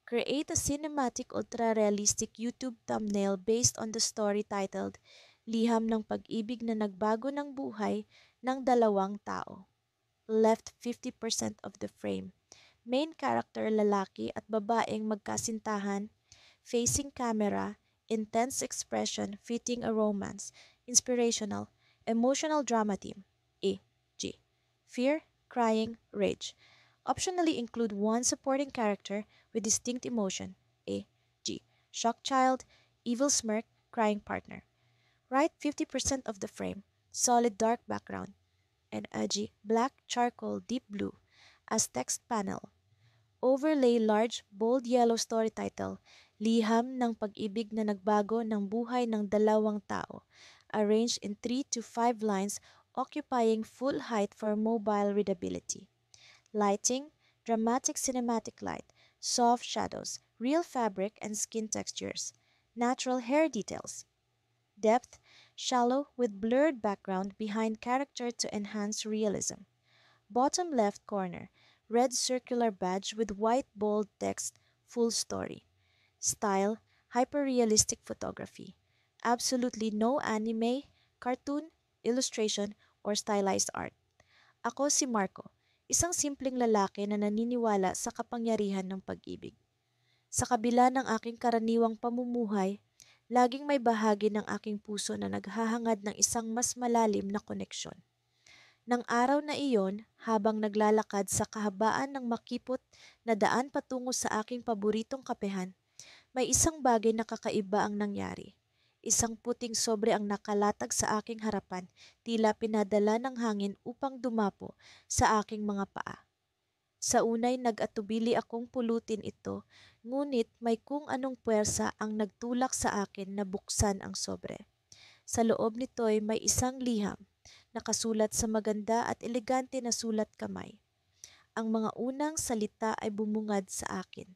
Create a cinematic ultra-realistic YouTube thumbnail based on the story titled Liham ng Pag-ibig na Nagbago ng Buhay ng Dalawang Tao. Left 50% of the frame. Main character lalaki at babaeng magkasintahan, facing camera, intense expression fitting a romance, inspirational, emotional drama theme. A. G. Fear, crying, rage. Optionally include one supporting character with distinct emotion. A. G. Shock child, evil smirk, crying partner. Write 50% of the frame. Solid dark background. And a G. Black charcoal deep blue as text panel. Overlay large, bold yellow story title, Liham ng Pag-ibig na Nagbago ng Buhay ng Dalawang Tao, arranged in 3 to 5 lines occupying full height for mobile readability. Lighting, dramatic cinematic light, soft shadows, real fabric and skin textures, natural hair details. Depth, shallow with blurred background behind character to enhance realism. Bottom left corner, red circular badge with white bold text, full story. Style, hyper-realistic photography. Absolutely no anime, cartoon, illustration, or stylized art. Ako si Marco, isang simpleng lalaki na naniniwala sa kapangyarihan ng pag-ibig. Sa kabila ng aking karaniwang pamumuhay, laging may bahagi ng aking puso na naghahangad ng isang mas malalim na koneksyon. Nang araw na iyon, habang naglalakad sa kahabaan ng makipot na daan patungo sa aking paboritong kapehan, may isang bagay na kakaiba ang nangyari. Isang puting sobre ang nakalatag sa aking harapan, tila pinadala ng hangin upang dumapo sa aking mga paa. Sa unay nag-atubili akong pulutin ito, ngunit may kung anong puwersa ang nagtulak sa akin na buksan ang sobre. Sa loob nito'y may isang liham, nakasulat sa maganda at elegante na sulat kamay. Ang mga unang salita ay bumungad sa akin.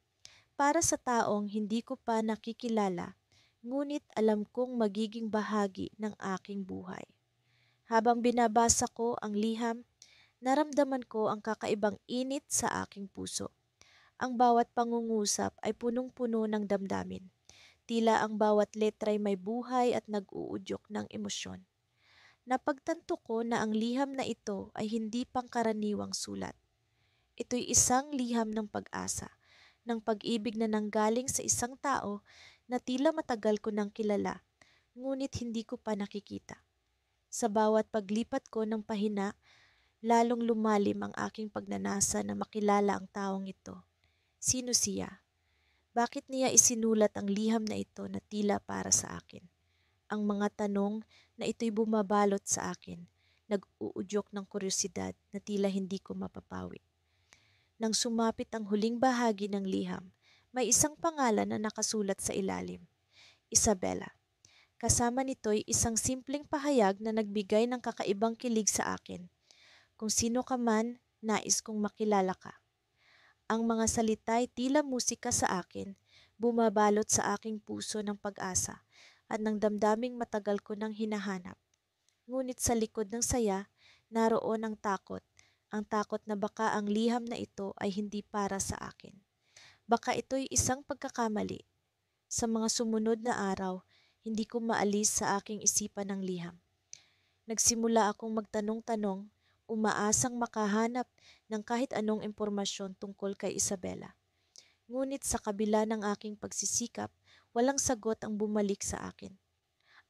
Para sa taong hindi ko pa nakikilala, ngunit alam kong magiging bahagi ng aking buhay. Habang binabasa ko ang liham, naramdaman ko ang kakaibang init sa aking puso. Ang bawat pangungusap ay punong-puno ng damdamin. Tila ang bawat letra ay may buhay at nag-uudyok ng emosyon. Napagtanto ko na ang liham na ito ay hindi pangkaraniwang sulat. Ito'y isang liham ng pag-asa, ng pag-ibig na nanggaling sa isang tao na tila matagal ko nang kilala, ngunit hindi ko pa nakikita. Sa bawat paglipat ko ng pahina, lalong lumalim ang aking pagnanasa na makilala ang taong ito. Sino siya? Bakit niya isinulat ang liham na ito na tila para sa akin? Ang mga tanong na ito'y bumabalot sa akin, nag-uudyok ng kuryosidad na tila hindi ko mapapawi. Nang sumapit ang huling bahagi ng liham, may isang pangalan na nakasulat sa ilalim, Isabela. Kasama nito'y isang simpleng pahayag na nagbigay ng kakaibang kilig sa akin. Kung sino ka man, nais kong makilala ka. Ang mga salita'y tila musika sa akin, bumabalot sa aking puso ng pag-asa at ng damdaming matagal ko nang hinahanap. Ngunit sa likod ng saya, naroon ang takot na baka ang liham na ito ay hindi para sa akin. Baka ito'y isang pagkakamali. Sa mga sumunod na araw, hindi ko maalis sa aking isipan ng liham. Nagsimula akong magtanong-tanong, umaasang makahanap ng kahit anong impormasyon tungkol kay Isabela. Ngunit sa kabila ng aking pagsisikap, walang sagot ang bumalik sa akin.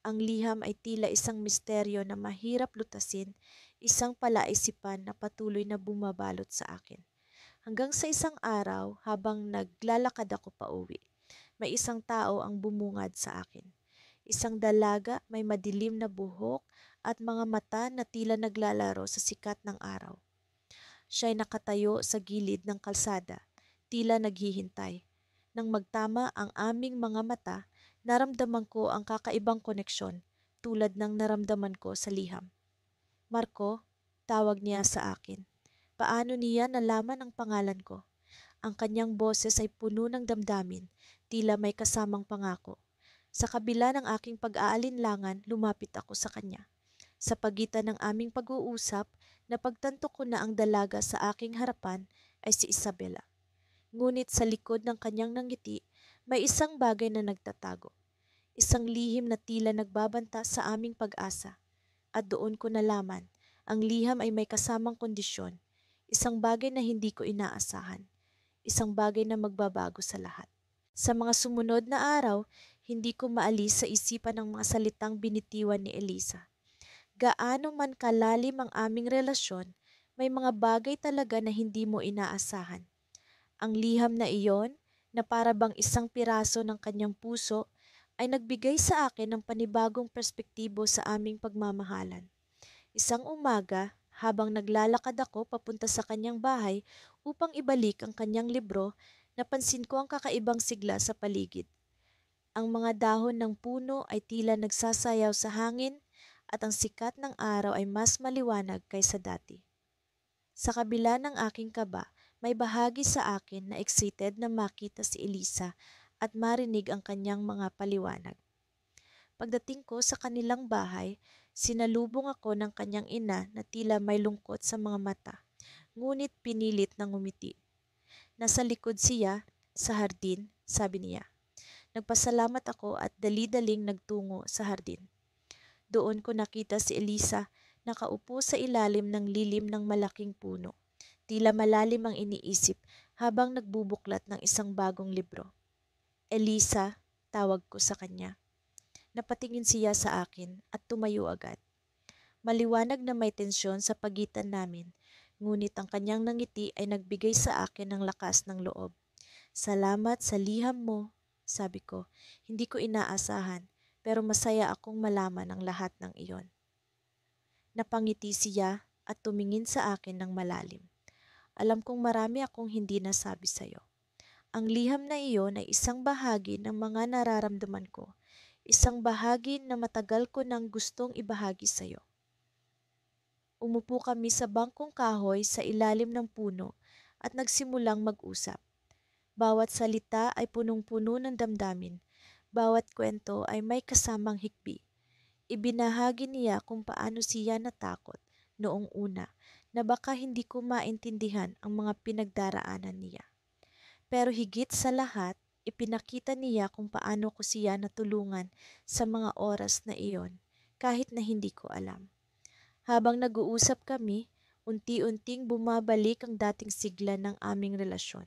Ang liham ay tila isang misteryo na mahirap lutasin, isang palaisipan na patuloy na bumabalot sa akin. Hanggang sa isang araw, habang naglalakad ako pauwi, may isang tao ang bumungad sa akin. Isang dalaga may madilim na buhok at mga mata na tila naglalaro sa sikat ng araw. Siya'y nakatayo sa gilid ng kalsada, tila naghihintay. Nang magtama ang aming mga mata, naramdaman ko ang kakaibang koneksyon tulad ng naramdaman ko sa liham. Marco, tawag niya sa akin. Paano niya nalaman ang pangalan ko? Ang kanyang boses ay puno ng damdamin, tila may kasamang pangako. Sa kabila ng aking pag-aalinlangan, lumapit ako sa kanya. Sa pagitan ng aming pag-uusap, napagtanto ko na ang dalaga sa aking harapan ay si Isabela. Ngunit sa likod ng kanyang nangiti, may isang bagay na nagtatago. Isang lihim na tila nagbabanta sa aming pag-asa. At doon ko nalaman, ang liham ay may kasamang kondisyon. Isang bagay na hindi ko inaasahan. Isang bagay na magbabago sa lahat. Sa mga sumunod na araw, hindi ko maalis sa isipan ang mga salitang binitiwan ni Elisa. Gaano man kalalim ang aming relasyon, may mga bagay talaga na hindi mo inaasahan. Ang liham na iyon, na para bang isang piraso ng kanyang puso, ay nagbigay sa akin ng panibagong perspektibo sa aming pagmamahalan. Isang umaga, habang naglalakad ako papunta sa kanyang bahay upang ibalik ang kanyang libro, napansin ko ang kakaibang sigla sa paligid. Ang mga dahon ng puno ay tila nagsasayaw sa hangin at ang sikat ng araw ay mas maliwanag kaysa dati. Sa kabila ng aking kaba, may bahagi sa akin na excited na makita si Elisa at marinig ang kanyang mga paliwanag. Pagdating ko sa kanilang bahay, sinalubong ako ng kanyang ina na tila may lungkot sa mga mata, ngunit pinilit na ngumiti. Nasa likod siya, sa hardin, sabi niya. Nagpasalamat ako at dali-daling nagtungo sa hardin. Doon ko nakita si Elisa nakaupo sa ilalim ng lilim ng malaking puno. Tila malalim ang iniisip habang nagbubuklat ng isang bagong libro. Elisa, tawag ko sa kanya. Napatingin siya sa akin at tumayo agad. Maliwanag na may tensyon sa pagitan namin, ngunit ang kanyang nangiti ay nagbigay sa akin ng lakas ng loob. Salamat sa liham mo, sabi ko. Hindi ko inaasahan, pero masaya akong malaman ang lahat ng iyon. Napangiti siya at tumingin sa akin ng malalim. Alam kong marami akong hindi nasabi sa'yo. Ang liham na iyon ay isang bahagi ng mga nararamdaman ko. Isang bahagi na matagal ko nang gustong ibahagi sa'yo. Umupo kami sa bangkong kahoy sa ilalim ng puno at nagsimulang mag-usap. Bawat salita ay punong-puno ng damdamin. Bawat kwento ay may kasamang hikbi. Ibinahagi niya kung paano siya natakot noong una na baka hindi ko maintindihan ang mga pinagdaraanan niya. Pero higit sa lahat, ipinakita niya kung paano ko siya natulungan sa mga oras na iyon kahit na hindi ko alam. Habang nag-uusap kami, unti-unting bumabalik ang dating sigla ng aming relasyon.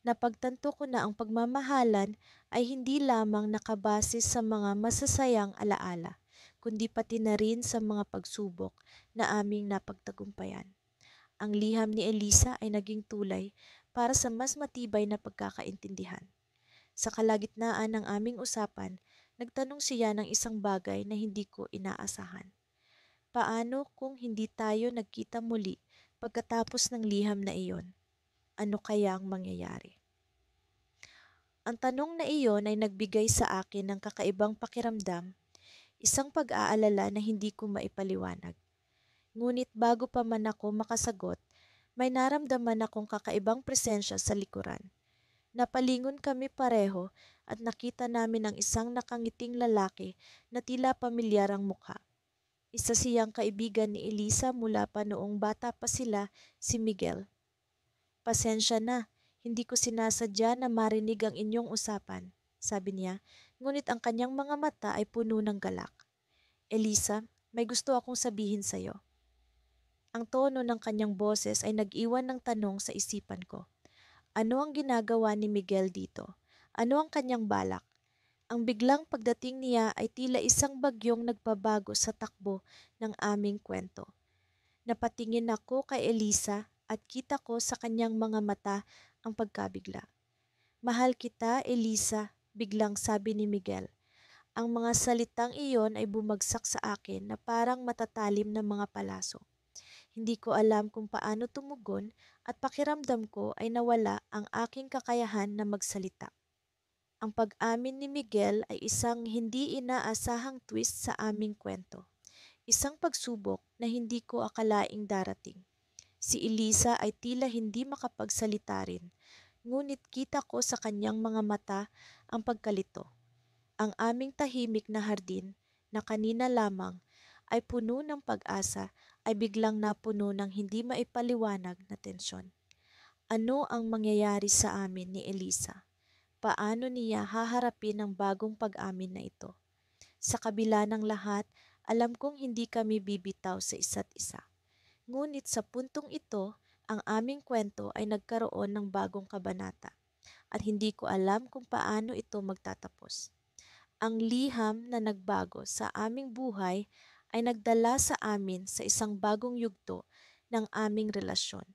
Napagtanto ko na ang pagmamahalan ay hindi lamang nakabase sa mga masasayang alaala, kundi pati na rin sa mga pagsubok na aming napagtagumpayan. Ang liham ni Elisa ay naging tulay para sa mas matibay na pagkakaintindihan. Sa kalagitnaan ng aming usapan, nagtanong siya ng isang bagay na hindi ko inaasahan. Paano kung hindi tayo nagkita muli pagkatapos ng liham na iyon? Ano kaya ang mangyayari? Ang tanong na iyon ay nagbigay sa akin ng kakaibang pakiramdam, isang pag-aalala na hindi ko maipaliwanag. Ngunit bago pa man ako makasagot, may naramdaman akong kakaibang presensya sa likuran. Napalingon kami pareho at nakita namin ang isang nakangiting lalaki na tila pamilyar ang mukha. Isa siyang kaibigan ni Elisa mula pa noong bata pa sila, si Miguel. Pasensya na, hindi ko sinasadya na marinig ang inyong usapan, sabi niya, ngunit ang kanyang mga mata ay puno ng galak. Elisa, may gusto akong sabihin sa'yo. Ang tono ng kanyang boses ay nag-iwan ng tanong sa isipan ko. Ano ang ginagawa ni Miguel dito? Ano ang kanyang balak? Ang biglang pagdating niya ay tila isang bagyong nagpabago sa takbo ng aming kwento. Napatingin ako kay Elisa at kita ko sa kanyang mga mata ang pagkabigla. Mahal kita, Elisa, biglang sabi ni Miguel. Ang mga salitang iyon ay bumagsak sa akin na parang matatalim na mga palaso. Hindi ko alam kung paano tumugon at pakiramdam ko ay nawala ang aking kakayahan na magsalita. Ang pag-amin ni Miguel ay isang hindi inaasahang twist sa aming kwento. Isang pagsubok na hindi ko akalaing darating. Si Elisa ay tila hindi makapagsalita rin, ngunit kita ko sa kanyang mga mata ang pagkalito. Ang aming tahimik na hardin na kanina lamang ay puno ng pag-asa ay biglang napuno ng hindi maipaliwanag na tensyon. Ano ang mangyayari sa amin ni Elisa? Paano niya haharapin ang bagong pag-amin na ito? Sa kabila ng lahat, alam kong hindi kami bibitaw sa isa't isa. Ngunit sa puntong ito, ang aming kwento ay nagkaroon ng bagong kabanata at hindi ko alam kung paano ito magtatapos. Ang liham na nagbago sa aming buhay ay nagdala sa amin sa isang bagong yugto ng aming relasyon.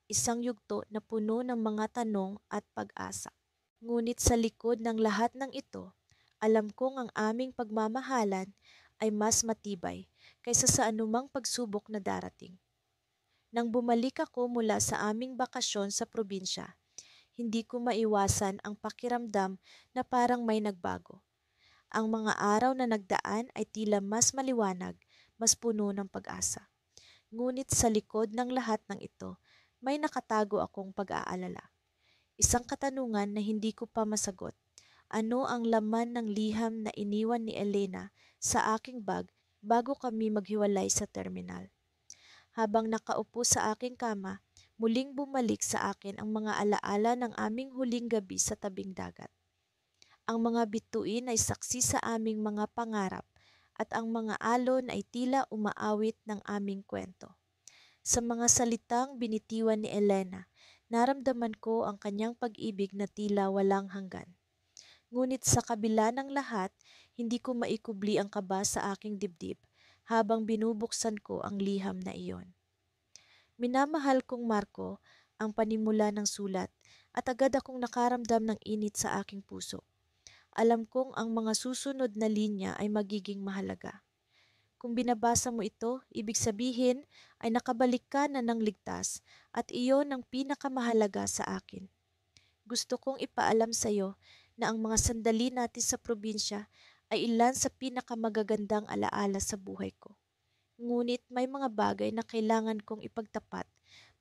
Isang yugto na puno ng mga tanong at pag-asa. Ngunit sa likod ng lahat ng ito, alam kong ang aming pagmamahalan ay mas matibay kaysa sa anumang pagsubok na darating. Nang bumalik ako mula sa aming bakasyon sa probinsya, hindi ko maiwasan ang pakiramdam na parang may nagbago. Ang mga araw na nagdaan ay tila mas maliwanag, mas puno ng pag-asa. Ngunit sa likod ng lahat ng ito, may nakatago akong pag-aalala. Isang katanungan na hindi ko pa masagot. Ano ang laman ng liham na iniwan ni Elena sa aking bag bago kami maghiwalay sa terminal? Habang nakaupo sa aking kama, muling bumalik sa akin ang mga alaala ng aming huling gabi sa tabing dagat. Ang mga bituin ay saksi sa aming mga pangarap at ang mga alon ay tila umaawit ng aming kwento. Sa mga salitang binitiwan ni Elena, naramdaman ko ang kanyang pag-ibig na tila walang hanggan. Ngunit sa kabila ng lahat, hindi ko maikubli ang kaba sa aking dibdib habang binubuksan ko ang liham na iyon. Minamahal kong Marco ang panimula ng sulat at agad akong nakaramdam ng init sa aking puso. Alam kong ang mga susunod na linya ay magiging mahalaga. Kung binabasa mo ito, ibig sabihin ay nakabalik ka na ng ligtas at iyon ang pinakamahalaga sa akin. Gusto kong ipaalam sa iyo na ang mga sandali natin sa probinsya ay ilan sa pinakamagagandang alaala sa buhay ko. Ngunit may mga bagay na kailangan kong ipagtapat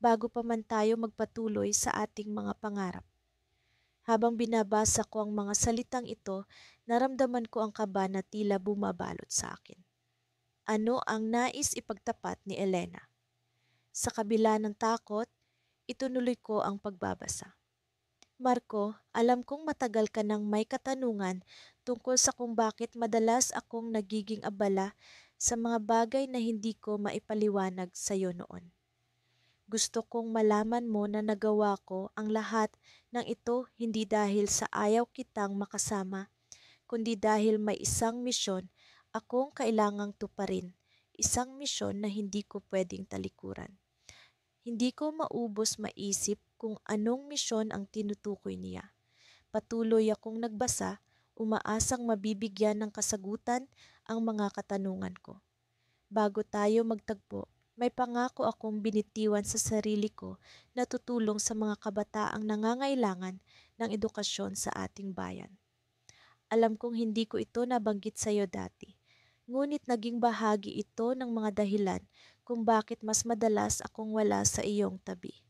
bago pa man tayo magpatuloy sa ating mga pangarap. Habang binabasa ko ang mga salitang ito, naramdaman ko ang kaba na tila bumabalot sa akin. Ano ang nais ipagtapat ni Elena? Sa kabila ng takot, itunuloy ko ang pagbabasa. Marco, alam kong matagal ka nang may katanungan tungkol sa kung bakit madalas akong nagiging abala sa mga bagay na hindi ko maipaliwanag sa iyo noon. Gusto kong malaman mo na nagawa ko ang lahat ng ito hindi dahil sa ayaw kitang makasama, kundi dahil may isang misyon akong kailangang tuparin, isang misyon na hindi ko pwedeng talikuran. Hindi ko maubos maisip kung anong misyon ang tinutukoy niya. Patuloy akong nagbasa, umaasang mabibigyan ng kasagutan ang mga katanungan ko. Bago tayo magtagpo, may pangako akong binitiwan sa sarili ko na tutulong sa mga kabataang nangangailangan ng edukasyon sa ating bayan. Alam kong hindi ko ito nabanggit sa iyo dati, ngunit naging bahagi ito ng mga dahilan kung bakit mas madalas akong wala sa iyong tabi.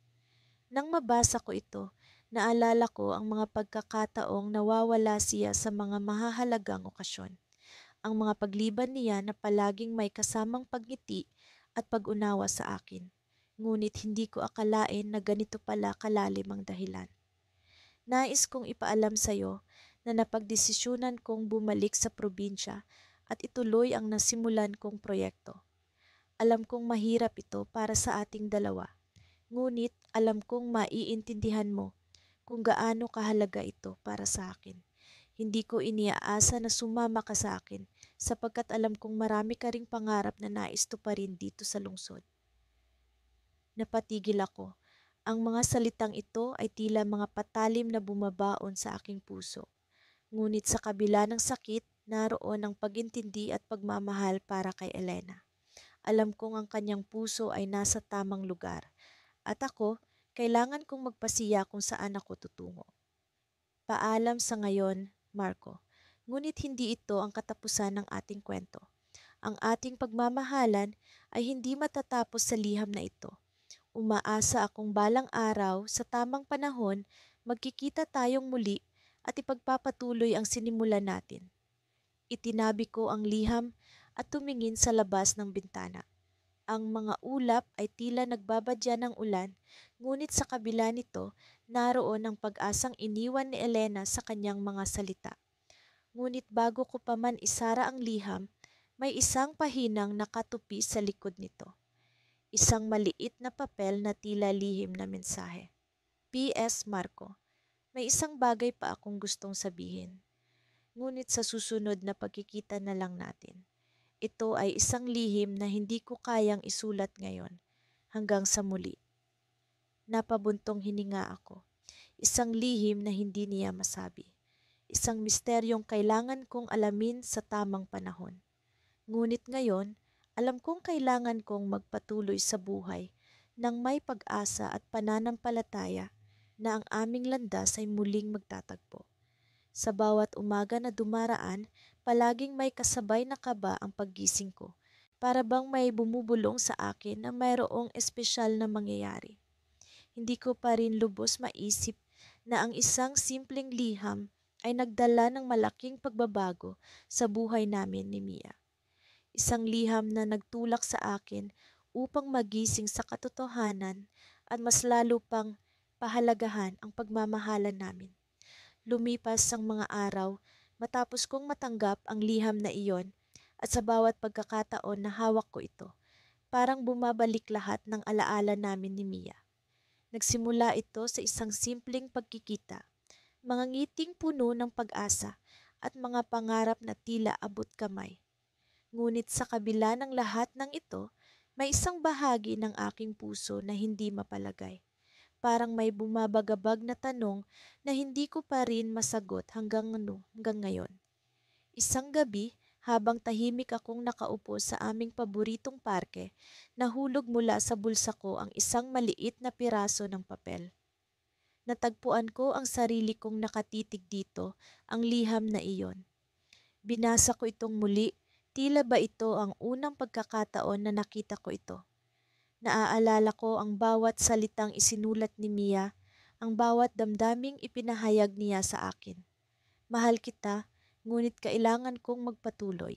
Nang mabasa ko ito, naalala ko ang mga pagkakataong nawawala siya sa mga mahahalagang okasyon. Ang mga pagliban niya na palaging may kasamang pagngiti at pag-unawa sa akin. Ngunit hindi ko akalain na ganito pala kalalim ang dahilan. Nais kong ipaalam sa iyo na napagdesisyonan kong bumalik sa probinsya at ituloy ang nasimulan kong proyekto. Alam kong mahirap ito para sa ating dalawa, ngunit alam kong maiintindihan mo kung gaano kahalaga ito para sa akin. Hindi ko iniaasa na sumama ka sa akin sapagkat alam kong marami ka ring pangarap na nais tuparin dito sa lungsod. Napatigil ako. Ang mga salitang ito ay tila mga patalim na bumabaon sa aking puso. Ngunit sa kabila ng sakit, naroon ang pagintindi at pagmamahal para kay Elena. Alam kong ang kanyang puso ay nasa tamang lugar. At ako, kailangan kong magpasiya kung saan ako tutungo. Paalam sa ngayon, Marco. Ngunit hindi ito ang katapusan ng ating kwento. Ang ating pagmamahalan ay hindi matatapos sa liham na ito. Umaasa akong balang araw sa tamang panahon, magkikita tayong muli at ipagpapatuloy ang sinimulan natin. Itinabi ko ang liham at tumingin sa labas ng bintana. Ang mga ulap ay tila nagbabadya ng ulan, Ngunit sa kabila nito, naroon ang pag-asang iniwan ni Elena sa kanyang mga salita. Ngunit bago ko pa man isara ang liham, may isang pahinang nakatupi sa likod nito. Isang maliit na papel na tila lihim na mensahe. P.S. Marco, may isang bagay pa akong gustong sabihin. Ngunit sa susunod na pagkikita na lang natin. Ito ay isang lihim na hindi ko kayang isulat ngayon. Hanggang sa muli. Napabuntong hininga ako. Isang lihim na hindi niya masabi. Isang misteryong kailangan kong alamin sa tamang panahon. Ngunit ngayon, alam kong kailangan kong magpatuloy sa buhay nang may pag-asa at pananampalataya na ang aming landas ay muling magtatagpo. Sa bawat umaga na dumaraan, palaging may kasabay na kaba ang paggising ko. Para bang may bumubulong sa akin na mayroong espesyal na mangyayari. Hindi ko pa rin lubos maisip na ang isang simpleng liham ay nagdala ng malaking pagbabago sa buhay namin ni Mia. Isang liham na nagtulak sa akin upang magising sa katotohanan at mas lalo pang pahalagahan ang pagmamahalan namin. Lumipas ang mga araw matapos kong matanggap ang liham na iyon at sa bawat pagkakataon na hawak ko ito, parang bumabalik lahat ng alaala namin ni Mia. Nagsimula ito sa isang simpleng pagkikita, mga ngiting puno ng pag-asa at mga pangarap na tila abot kamay. Ngunit sa kabila ng lahat ng ito, may isang bahagi ng aking puso na hindi mapalagay. Parang may bumabagabag na tanong na hindi ko pa rin masagot hanggang ngayon. Isang gabi, habang tahimik akong nakaupo sa aming paboritong parke, nahulog mula sa bulsa ko ang isang maliit na piraso ng papel. Natagpuan ko ang sarili kong nakatitig dito, ang liham na iyon. Binasa ko itong muli, tila ba ito ang unang pagkakataon na nakita ko ito. Naaalala ko ang bawat salitang isinulat ni Mia, ang bawat damdaming ipinahayag niya sa akin. Mahal kita, ngunit kailangan kong magpatuloy.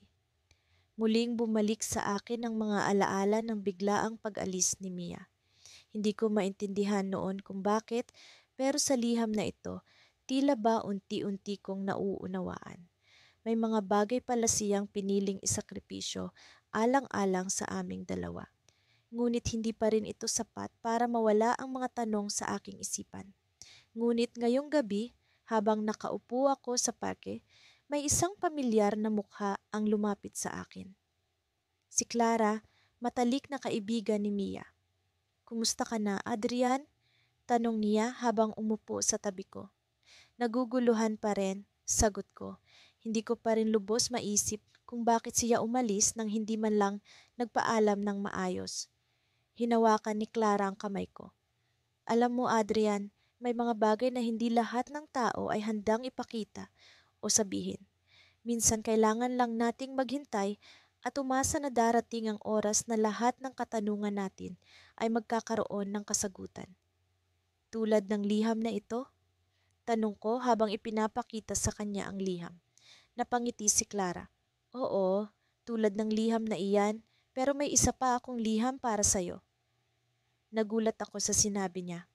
Muling bumalik sa akin ang mga alaala ng biglaang pag-alis ni Mia. Hindi ko maintindihan noon kung bakit, pero sa liham na ito, tila ba unti-unti kong nauunawaan. May mga bagay pala siyang piniling isakripisyo alang-alang sa aming dalawa. Ngunit hindi pa rin ito sapat para mawala ang mga tanong sa aking isipan. Ngunit ngayong gabi, habang nakaupo ako sa parke, may isang pamilyar na mukha ang lumapit sa akin. Si Clara, matalik na kaibigan ni Mia. Kumusta ka na, Adrian? Tanong niya habang umupo sa tabi ko. Naguguluhan pa rin, sagot ko. Hindi ko pa rin lubos maisip kung bakit siya umalis nang hindi man lang nagpaalam ng maayos. Hinawakan ni Clara ang kamay ko. Alam mo, Adrian, may mga bagay na hindi lahat ng tao ay handang ipakita o sabihin. Minsan kailangan lang nating maghintay at umasa na darating ang oras na lahat ng katanungan natin ay magkakaroon ng kasagutan. Tulad ng liham na ito? Tanong ko habang ipinapakita sa kanya ang liham. Napangiti si Clara. Oo, tulad ng liham na iyan, pero may isa pa akong liham para sa'yo. Nagulat ako sa sinabi niya.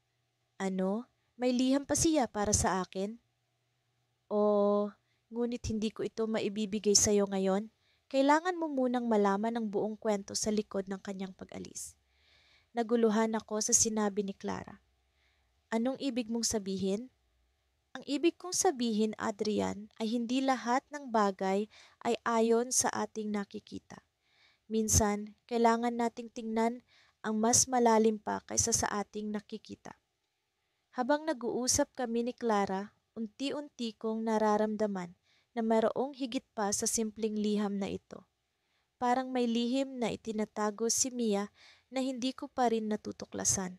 Ano? May liham pa siya para sa akin? O, ngunit hindi ko ito maibibigay sa iyo ngayon. Kailangan mo munang malaman ang buong kwento sa likod ng kanyang pag-alis. Naguluhan ako sa sinabi ni Clara. Anong ibig mong sabihin? Ang ibig kong sabihin, Adrian, ay hindi lahat ng bagay ay ayon sa ating nakikita. Minsan, kailangan nating tingnan ang mas malalim pa kaysa sa ating nakikita. Habang nag-uusap kami ni Clara, unti-unti kong nararamdaman na mayroong higit pa sa simpleng liham na ito. Parang may lihim na itinatago si Mia na hindi ko pa rin natutuklasan.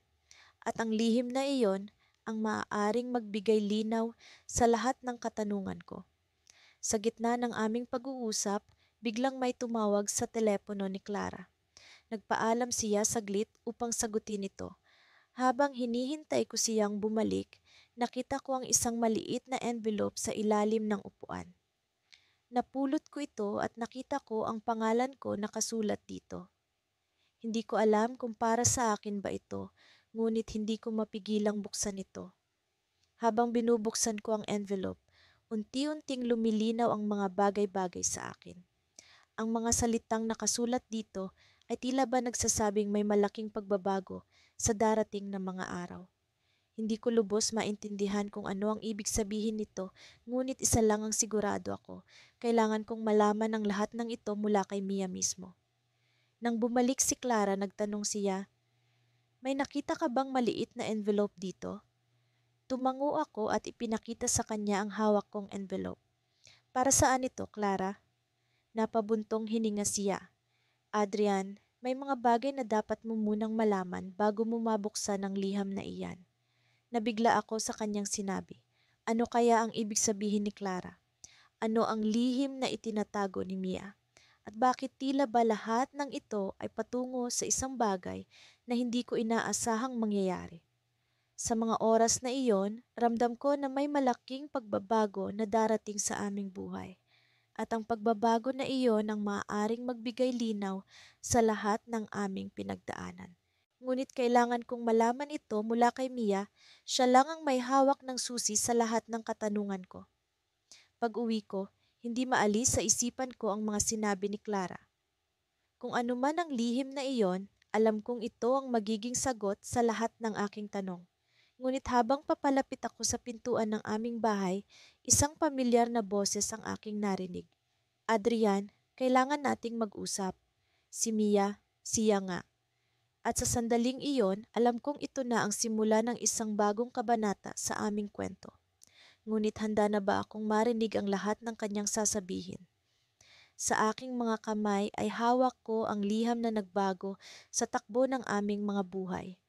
At ang lihim na iyon ang maaaring magbigay linaw sa lahat ng katanungan ko. Sa gitna ng aming pag-uusap, biglang may tumawag sa telepono ni Clara. Nagpaalam siya saglit upang sagutin ito. Habang hinihintay ko siyang bumalik, nakita ko ang isang maliit na envelope sa ilalim ng upuan. Napulot ko ito at nakita ko ang pangalan ko nakasulat dito. Hindi ko alam kung para sa akin ba ito, ngunit hindi ko mapigilang buksan ito. Habang binubuksan ko ang envelope, unti-unting lumilinaw ang mga bagay-bagay sa akin. Ang mga salitang nakasulat dito ay tila ba nagsasabing may malaking pagbabago sa darating na mga araw. Hindi ko lubos maintindihan kung ano ang ibig sabihin nito, ngunit isa lang ang sigurado ako. Kailangan kong malaman ang lahat ng ito mula kay Mia mismo. Nang bumalik si Clara, nagtanong siya, "May nakita ka bang maliit na envelope dito?" Tumango ako at ipinakita sa kanya ang hawak kong envelope. "Para saan ito, Clara?" Napabuntong hininga siya. "Adrian, may mga bagay na dapat mo munang malaman bago mo mabuksan ang liham na iyan." Nabigla ako sa kanyang sinabi. Ano kaya ang ibig sabihin ni Clara? Ano ang lihim na itinatago ni Mia? At bakit tila ba lahat ng ito ay patungo sa isang bagay na hindi ko inaasahang mangyayari? Sa mga oras na iyon, ramdam ko na may malaking pagbabago na darating sa aming buhay. At ang pagbabago na iyon ang maaaring magbigay linaw sa lahat ng aming pinagdaanan. Ngunit kailangan kong malaman ito mula kay Mia, siya lang ang may hawak ng susi sa lahat ng katanungan ko. Pag-uwi ko, hindi maalis sa isipan ko ang mga sinabi ni Clara. Kung ano man ang lihim na iyon, alam kong ito ang magiging sagot sa lahat ng aking tanong. Ngunit habang papalapit ako sa pintuan ng aming bahay, isang pamilyar na boses ang aking narinig. "Adrian, kailangan nating mag-usap." Si Mia, siya nga. At sa sandaling iyon, alam kong ito na ang simula ng isang bagong kabanata sa aming kwento. Ngunit handa na ba akong marinig ang lahat ng kanyang sasabihin? Sa aking mga kamay ay hawak ko ang liham na nagbago sa takbo ng aming mga buhay.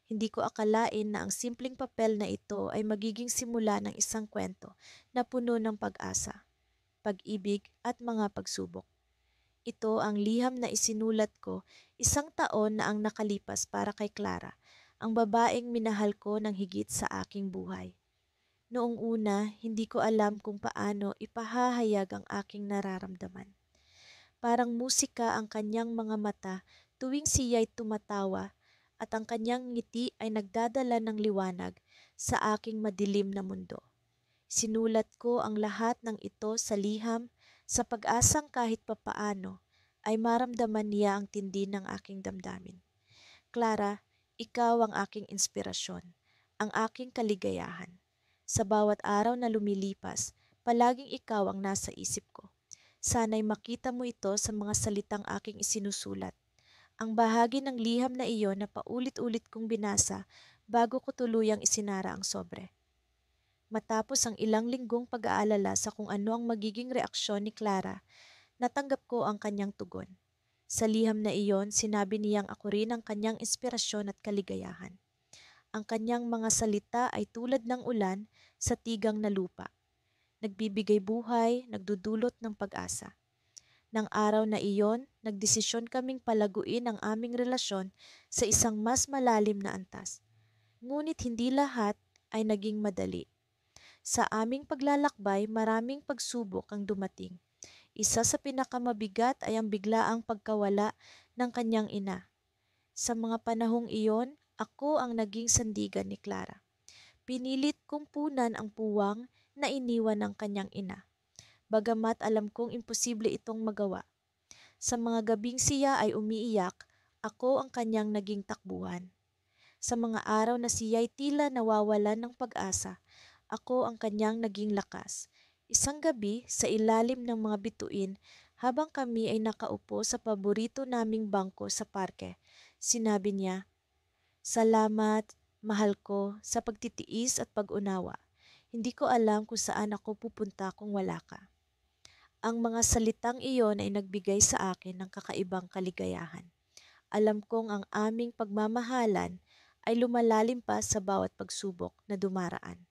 Hindi ko akalain na ang simpleng papel na ito ay magiging simula ng isang kwento na puno ng pag-asa, pag-ibig at mga pagsubok. Ito ang liham na isinulat ko 1 taon na ang nakalipas para kay Clara, ang babaeng minahal ko ng higit sa aking buhay. Noong una, hindi ko alam kung paano ipahahayag ang aking nararamdaman. Parang musika ang kanyang mga mata tuwing siya'y tumatawa at ang kanyang ngiti ay nagdadala ng liwanag sa aking madilim na mundo. Sinulat ko ang lahat ng ito sa liham sa pag-asang kahit papaano ay maramdaman niya ang tindi ng aking damdamin. Clara, ikaw ang aking inspirasyon, ang aking kaligayahan. Sa bawat araw na lumilipas, palaging ikaw ang nasa isip ko. Sana'y makita mo ito sa mga salitang aking isinusulat. Ang bahagi ng liham na iyon na paulit-ulit kong binasa bago ko tuluyang isinara ang sobre. Matapos ang ilang linggong pag-aalala sa kung ano ang magiging reaksyon ni Clara, natanggap ko ang kanyang tugon. Sa liham na iyon, sinabi niyang ako rin ang kanyang inspirasyon at kaligayahan. Ang kanyang mga salita ay tulad ng ulan sa tigang na lupa. Nagbibigay buhay, nagdudulot ng pag-asa. Nang araw na iyon, nagdesisyon kaming palaguin ang aming relasyon sa isang mas malalim na antas. Ngunit hindi lahat ay naging madali. Sa aming paglalakbay, maraming pagsubok ang dumating. Isa sa pinakamabigat ay ang biglaang pagkawala ng kanyang ina. Sa mga panahong iyon, ako ang naging sandigan ni Clara. Pinilit kong punan ang puwang na iniwan ng kanyang ina. Bagamat alam kong imposible itong magawa. Sa mga gabing siya ay umiiyak, ako ang kanyang naging takbuhan. Sa mga araw na siya'y tila nawawalan ng pag-asa, ako ang kanyang naging lakas. Isang gabi, sa ilalim ng mga bituin, habang kami ay nakaupo sa paborito naming bangko sa parke, sinabi niya, "Salamat, mahal ko, sa pagtitiis at pag-unawa. Hindi ko alam kung saan ako pupunta kung wala ka." Ang mga salitang iyon ay nagbigay sa akin ng kakaibang kaligayahan. Alam kong ang aming pagmamahalan ay lumalalim pa sa bawat pagsubok na dumaraan.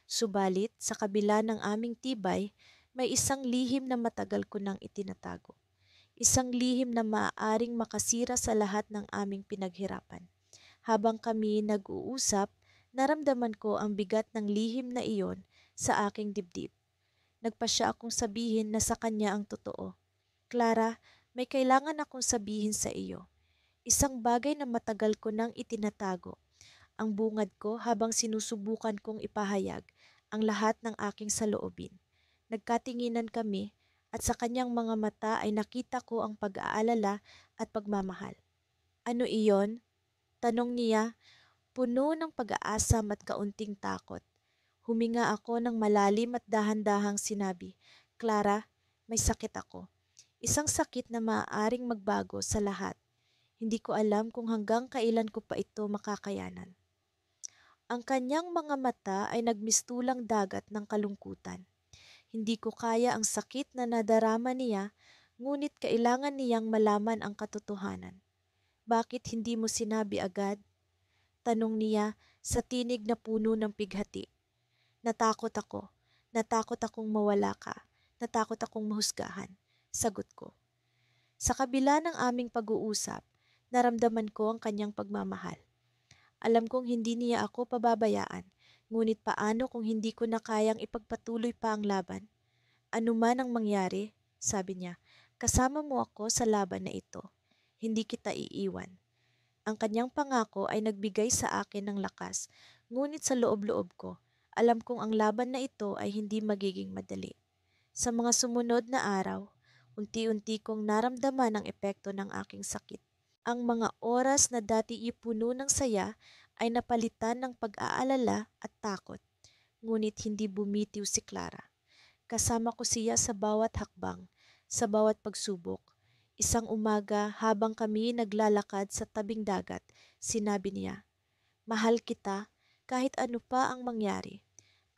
Subalit, sa kabila ng aming tibay, may isang lihim na matagal ko nang itinatago. Isang lihim na maaaring makasira sa lahat ng aming pinaghirapan. Habang kami nag-uusap, naramdaman ko ang bigat ng lihim na iyon sa aking dibdib. Nagpasya akong sabihin na sa kanya ang totoo. "Clara, may kailangan akong sabihin sa iyo. Isang bagay na matagal ko nang itinatago. ang bungad ko habang sinusubukan kong ipahayag ang lahat ng aking saloobin. Nagkatinginan kami at sa kanyang mga mata ay nakita ko ang pag-aalala at pagmamahal. Ano iyon? Tanong niya, puno ng pag-aasam at kaunting takot. Huminga ako ng malalim at dahan-dahang sinabi, Clara, may sakit ako. Isang sakit na maaaring magbago sa lahat. Hindi ko alam kung hanggang kailan ko pa ito makakayanan. Ang kanyang mga mata ay nagmistulang dagat ng kalungkutan. Hindi ko kaya ang sakit na nadarama niya, ngunit kailangan niyang malaman ang katotohanan. Bakit hindi mo sinabi agad? Tanong niya sa tinig na puno ng pighati. Natakot ako. Natakot akong mawala ka. Natakot akong mahusgahan. Sagot ko. Sa kabila ng aming pag-uusap, naramdaman ko ang kanyang pagmamahal. Alam kong hindi niya ako pababayaan, ngunit paano kung hindi ko na kayang ipagpatuloy pa ang laban? Ano man ang mangyari, sabi niya, kasama mo ako sa laban na ito. Hindi kita iiwan. Ang kanyang pangako ay nagbigay sa akin ng lakas, ngunit sa loob-loob ko, alam kong ang laban na ito ay hindi magiging madali. Sa mga sumunod na araw, unti-unti kong naramdaman ang epekto ng aking sakit. Ang mga oras na dati ipuno ng saya ay napalitan ng pag-aalala at takot, ngunit hindi bumitiw si Clara. Kasama ko siya sa bawat hakbang, sa bawat pagsubok. Isang umaga habang kami naglalakad sa tabing dagat, sinabi niya, Mahal kita kahit ano pa ang mangyari.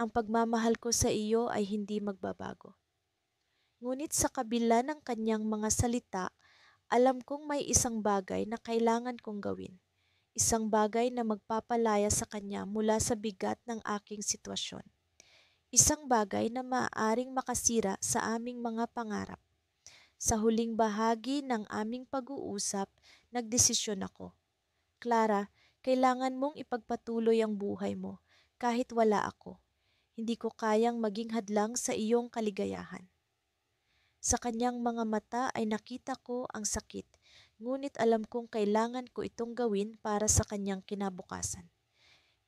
Ang pagmamahal ko sa iyo ay hindi magbabago. Ngunit sa kabila ng kanyang mga salita, alam kong may isang bagay na kailangan kong gawin. Isang bagay na magpapalaya sa kanya mula sa bigat ng aking sitwasyon. Isang bagay na maaaring makasira sa aming mga pangarap. Sa huling bahagi ng aming pag-uusap, nagdesisyon ako. Clara, kailangan mong ipagpatuloy ang buhay mo kahit wala ako. Hindi ko kayang maging hadlang sa iyong kaligayahan. Sa kanyang mga mata ay nakita ko ang sakit, ngunit alam kong kailangan ko itong gawin para sa kanyang kinabukasan.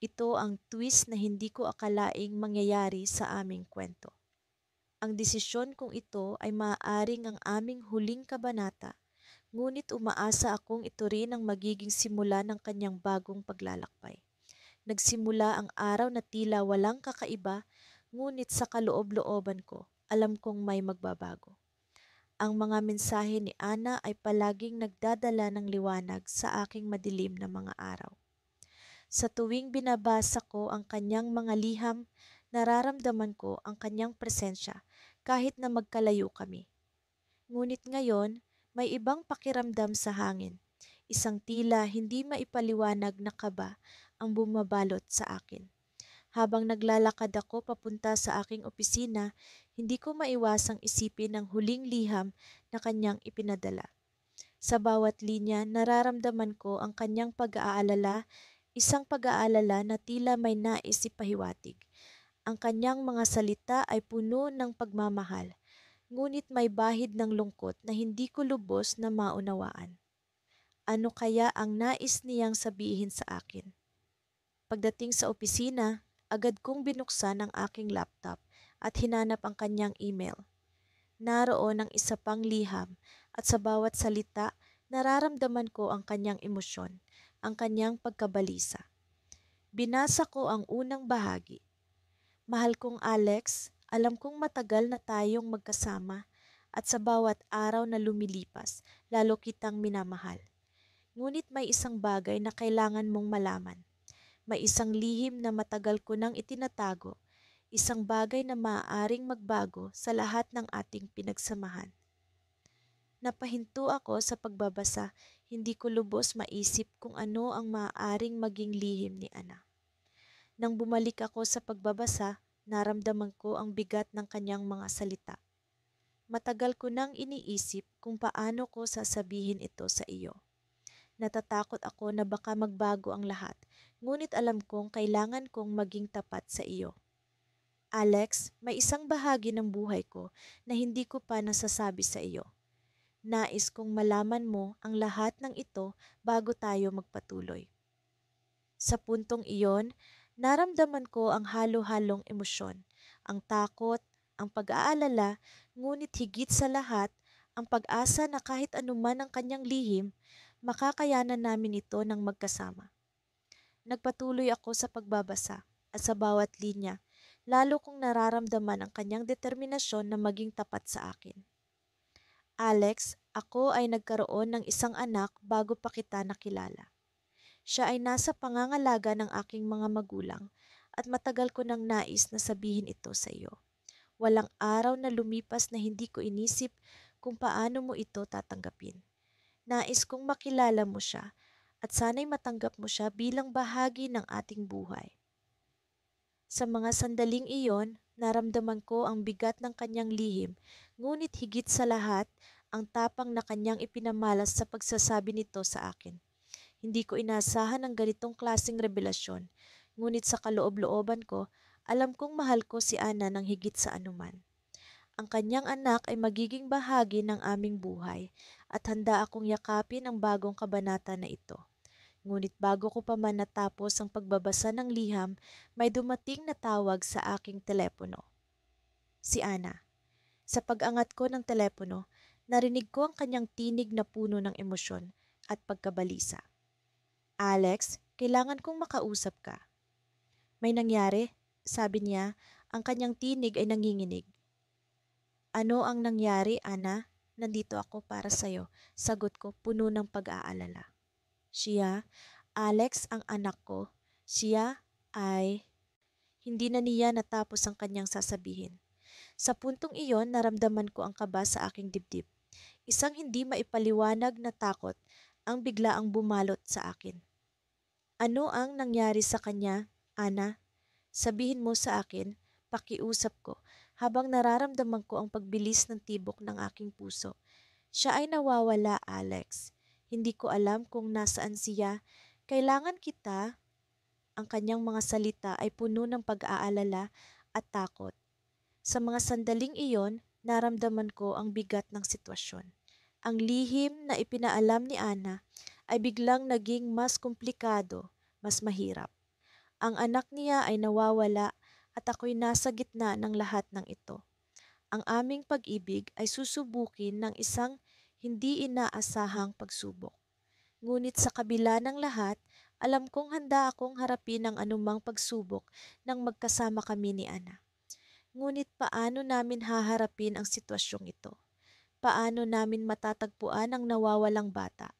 Ito ang twist na hindi ko akalaing mangyayari sa aming kwento. Ang desisyon kong ito ay maaaring ang aming huling kabanata, ngunit umaasa akong ito rin ang magiging simula ng kanyang bagong paglalakbay. Nagsimula ang araw na tila walang kakaiba, ngunit sa kaloob-looban ko, alam kong may magbabago. Ang mga mensahe ni Ana ay palaging nagdadala ng liwanag sa aking madilim na mga araw. Sa tuwing binabasa ko ang kanyang mga liham, nararamdaman ko ang kanyang presensya kahit na magkalayo kami. Ngunit ngayon, may ibang pakiramdam sa hangin. Isang tila hindi maipaliwanag na kaba ang bumabalot sa akin. Habang naglalakad ako papunta sa aking opisina, hindi ko maiwasang isipin ang huling liham na kanyang ipinadala. Sa bawat linya, nararamdaman ko ang kanyang pag-aalala, isang pag-aalala na tila may nais ipahiwatig. Ang kanyang mga salita ay puno ng pagmamahal, ngunit may bahid ng lungkot na hindi ko lubos na maunawaan. Ano kaya ang nais niyang sabihin sa akin? Pagdating sa opisina, agad kong binuksan ang aking laptop at hinanap ang kanyang email. Naroon ang isa pang liham at sa bawat salita, nararamdaman ko ang kanyang emosyon, ang kanyang pagkabalisa. Binasa ko ang unang bahagi. Mahal kong Alex, alam kong matagal na tayong magkasama at sa bawat araw na lumilipas, lalo kitang minamahal. Ngunit may isang bagay na kailangan mong malaman. May isang lihim na matagal ko nang itinatago, isang bagay na maaaring magbago sa lahat ng ating pinagsamahan. Napahinto ako sa pagbabasa, hindi ko lubos maisip kung ano ang maaaring maging lihim ni Ana. Nang bumalik ako sa pagbabasa, naramdaman ko ang bigat ng kanyang mga salita. Matagal ko nang iniisip kung paano ko sasabihin ito sa iyo. Natatakot ako na baka magbago ang lahat, ngunit alam kong kailangan kong maging tapat sa iyo. Alex, may isang bahagi ng buhay ko na hindi ko pa nasasabi sa iyo. Nais kong malaman mo ang lahat ng ito bago tayo magpatuloy. Sa puntong iyon, naramdaman ko ang halo-halong emosyon, ang takot, ang pag-aalala, ngunit higit sa lahat, ang pag-asa na kahit anuman ang kanyang lihim, makakayanan namin ito ng magkasama. Nagpatuloy ako sa pagbabasa at sa bawat linya, lalo kong nararamdaman ang kanyang determinasyon na maging tapat sa akin. Alex, ako ay nagkaroon ng isang anak bago pa kita nakilala. Siya ay nasa pangangalaga ng aking mga magulang at matagal ko nang nais na sabihin ito sa iyo. Walang araw na lumipas na hindi ko inisip kung paano mo ito tatanggapin. Nais kong makilala mo siya at sana'y matanggap mo siya bilang bahagi ng ating buhay. Sa mga sandaling iyon, naramdaman ko ang bigat ng kanyang lihim, ngunit higit sa lahat, ang tapang na kanyang ipinamalas sa pagsasabi nito sa akin. Hindi ko inaasahan ang ganitong klaseng revelasyon, ngunit sa kaloob-looban ko, alam kong mahal ko si Ana ng higit sa anuman. Ang kanyang anak ay magiging bahagi ng aming buhay at handa akong yakapin ang bagong kabanata na ito. Ngunit bago ko pa man natapos ang pagbabasa ng liham, may dumating na tawag sa aking telepono. Si Ana. Sa pag-angat ko ng telepono, narinig ko ang kanyang tinig na puno ng emosyon at pagkabalisa. Alex, kailangan kong makausap ka. May nangyari? Sabi niya, ang kanyang tinig ay nanginginig. Ano ang nangyari, Ana? Nandito ako para sa'yo. Sagot ko, puno ng pag-aalala. Siya, Alex ang anak ko. Siya ay... Hindi na niya natapos ang kanyang sasabihin. Sa puntong iyon, naramdaman ko ang kaba sa aking dibdib. Isang hindi maipaliwanag na takot ang biglaang bumalot sa akin. Ano ang nangyari sa kanya, Ana? Sabihin mo sa akin, pakiusap ko, habang nararamdaman ko ang pagbilis ng tibok ng aking puso. Siya ay nawawala, Alex. Hindi ko alam kung nasaan siya. Kailangan kita. Ang kanyang mga salita ay puno ng pag-aalala at takot. Sa mga sandaling iyon, naramdaman ko ang bigat ng sitwasyon. Ang lihim na ipinaalam ni Ana ay biglang naging mas komplikado, mas mahirap. Ang anak niya ay nawawala at ako'y nasa gitna ng lahat ng ito. Ang aming pag-ibig ay susubukin ng isang hindi inaasahang pagsubok. Ngunit sa kabila ng lahat, alam kong handa akong harapin ang anumang pagsubok nang magkasama kami ni Ana. Ngunit paano namin haharapin ang sitwasyong ito? Paano namin matatagpuan ang nawawalang bata?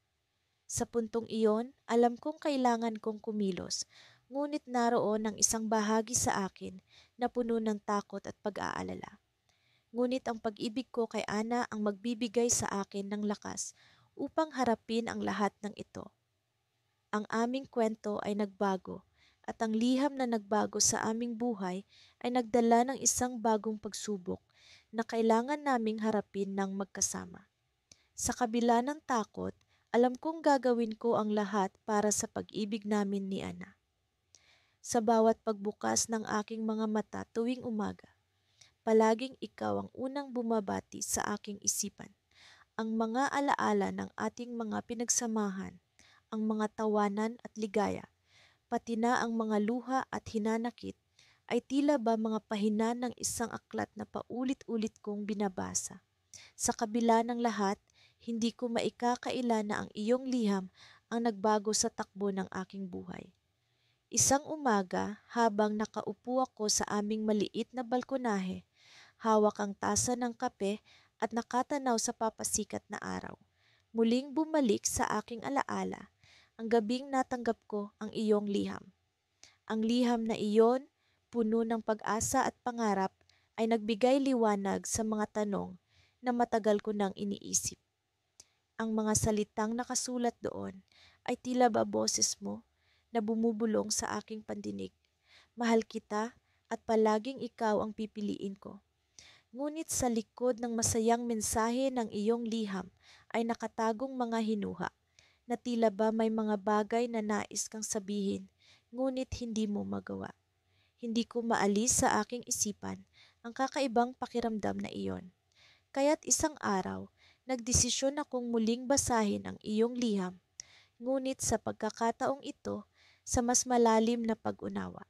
Sa puntong iyon, alam kong kailangan kong kumilos, ngunit naroon ang isang bahagi sa akin na puno ng takot at pag-aalala. Ngunit ang pag-ibig ko kay Ana ang magbibigay sa akin ng lakas upang harapin ang lahat ng ito. Ang aming kwento ay nagbago at ang liham na nagbago sa aming buhay ay nagdala ng isang bagong pagsubok na kailangan naming harapin ng magkasama. Sa kabila ng takot, alam kong gagawin ko ang lahat para sa pag-ibig namin ni Ana. Sa bawat pagbukas ng aking mga mata tuwing umaga, palaging ikaw ang unang bumabati sa aking isipan. Ang mga alaala ng ating mga pinagsamahan, ang mga tawanan at ligaya, pati na ang mga luha at hinanakit, ay tila ba mga pahina ng isang aklat na paulit-ulit kong binabasa. Sa kabila ng lahat, hindi ko maikakaila na ang iyong liham ang nagbago sa takbo ng aking buhay. Isang umaga, habang nakaupo ako sa aming maliit na balkonahe, hawak ang tasa ng kape at nakatanaw sa papasikat na araw. Muling bumalik sa aking alaala ang gabing natanggap ko ang iyong liham. Ang liham na iyon, puno ng pag-asa at pangarap, ay nagbigay liwanag sa mga tanong na matagal ko nang iniisip. Ang mga salitang nakasulat doon ay tila ba boses mo na bumubulong sa aking pandinig. Mahal kita at palaging ikaw ang pipiliin ko. Ngunit sa likod ng masayang mensahe ng iyong liham ay nakatagong mga hinuha na tila ba may mga bagay na nais kang sabihin ngunit hindi mo magawa. Hindi ko maalis sa aking isipan ang kakaibang pakiramdam na iyon. Kaya't isang araw, nagdesisyon akong muling basahin ang iyong liham. Ngunit sa pagkakataong ito, sa mas malalim na pag-unawa.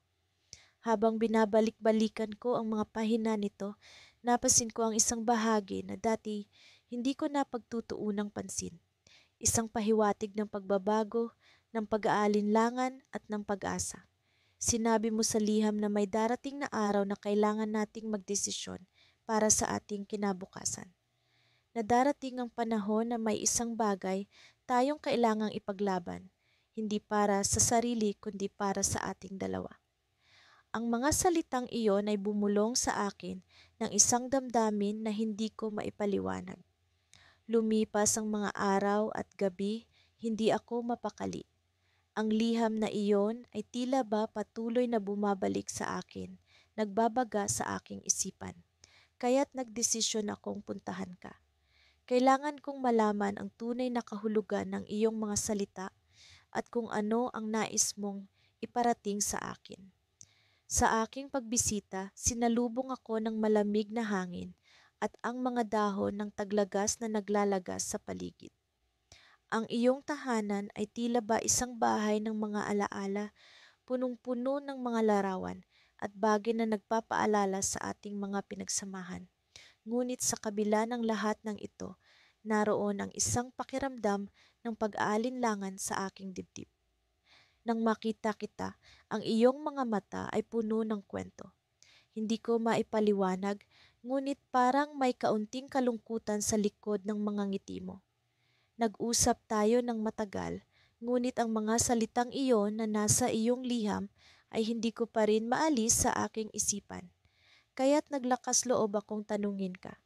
Habang binabalik-balikan ko ang mga pahina nito, napansin ko ang isang bahagi na dati hindi ko napagtutuunang pansin. Isang pahiwatig ng pagbabago, ng pag-aalinlangan at ng pag-asa. Sinabi mo sa liham na may darating na araw na kailangan nating magdesisyon para sa ating kinabukasan. Na darating ang panahon na may isang bagay tayong kailangang ipaglaban, hindi para sa sarili kundi para sa ating dalawa. Ang mga salitang iyon ay bumulong sa akin ng isang damdamin na hindi ko maipaliwanag. Lumipas ang mga araw at gabi, hindi ako mapakali. Ang liham na iyon ay tila ba patuloy na bumabalik sa akin, nagbabaga sa aking isipan. Kaya't nagdesisyon akong puntahan ka. Kailangan kong malaman ang tunay na kahulugan ng iyong mga salita at kung ano ang nais mong iparating sa akin. Sa aking pagbisita, sinalubong ako ng malamig na hangin at ang mga dahon ng taglagas na naglalagas sa paligid. Ang iyong tahanan ay tila ba isang bahay ng mga alaala, punong-puno ng mga larawan at bagay na nagpapaalala sa ating mga pinagsamahan. Ngunit sa kabila ng lahat ng ito, naroon ang isang pakiramdam ng pag-aalinlangan sa aking dibdib. Nang makita kita, ang iyong mga mata ay puno ng kwento. Hindi ko maipaliwanag, ngunit parang may kaunting kalungkutan sa likod ng mga ngiti mo. Nag-usap tayo ng matagal, ngunit ang mga salitang iyon na nasa iyong liham ay hindi ko pa rin maalis sa aking isipan. Kaya't naglakas loob akong tanungin ka.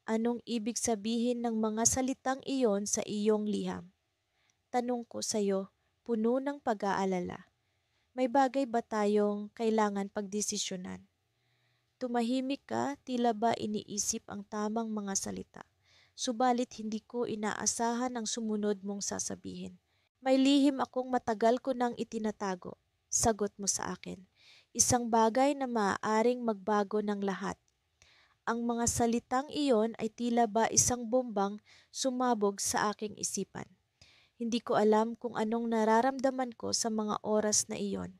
Anong ibig sabihin ng mga salitang iyon sa iyong liham? Tanong ko sa iyo, puno ng pag-aalala. May bagay ba tayong kailangan pagdesisyonan? Tumahimik ka, tila ba iniisip ang tamang mga salita. Subalit hindi ko inaasahan ang sumunod mong sasabihin. May lihim akong matagal ko nang itinatago. Sagot mo sa akin. Isang bagay na maaaring magbago ng lahat. Ang mga salitang iyon ay tila ba isang bombang sumabog sa aking isipan. Hindi ko alam kung anong nararamdaman ko sa mga oras na iyon.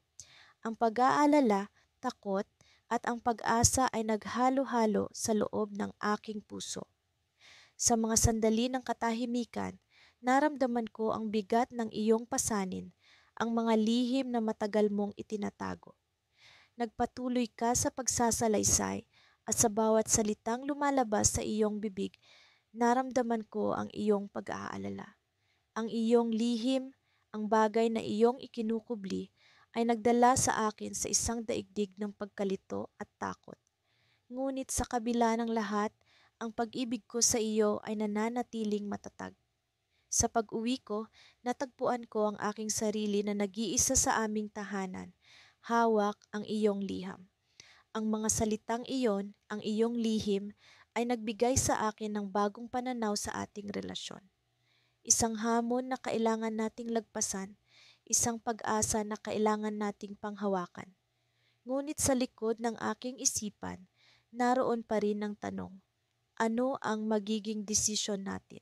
Ang pag-aalala, takot, at ang pag-asa ay naghalo-halo sa loob ng aking puso. Sa mga sandali ng katahimikan, naramdaman ko ang bigat ng iyong pasanin, ang mga lihim na matagal mong itinatago. Nagpatuloy ka sa pagsasalaysay at sa bawat salitang lumalabas sa iyong bibig, naramdaman ko ang iyong pag-aalala. Ang iyong lihim, ang bagay na iyong ikinukubli, ay nagdala sa akin sa isang daigdig ng pagkalito at takot. Ngunit sa kabila ng lahat, ang pag-ibig ko sa iyo ay nananatiling matatag. Sa pag-uwi ko, natagpuan ko ang aking sarili na nag-iisa sa aming tahanan, hawak ang iyong liham. Ang mga salitang iyon, ang iyong lihim, ay nagbigay sa akin ng bagong pananaw sa ating relasyon. Isang hamon na kailangan nating lagpasan, isang pag-asa na kailangan nating panghawakan. Ngunit sa likod ng aking isipan, naroon pa rin ang tanong, ano ang magiging desisyon natin?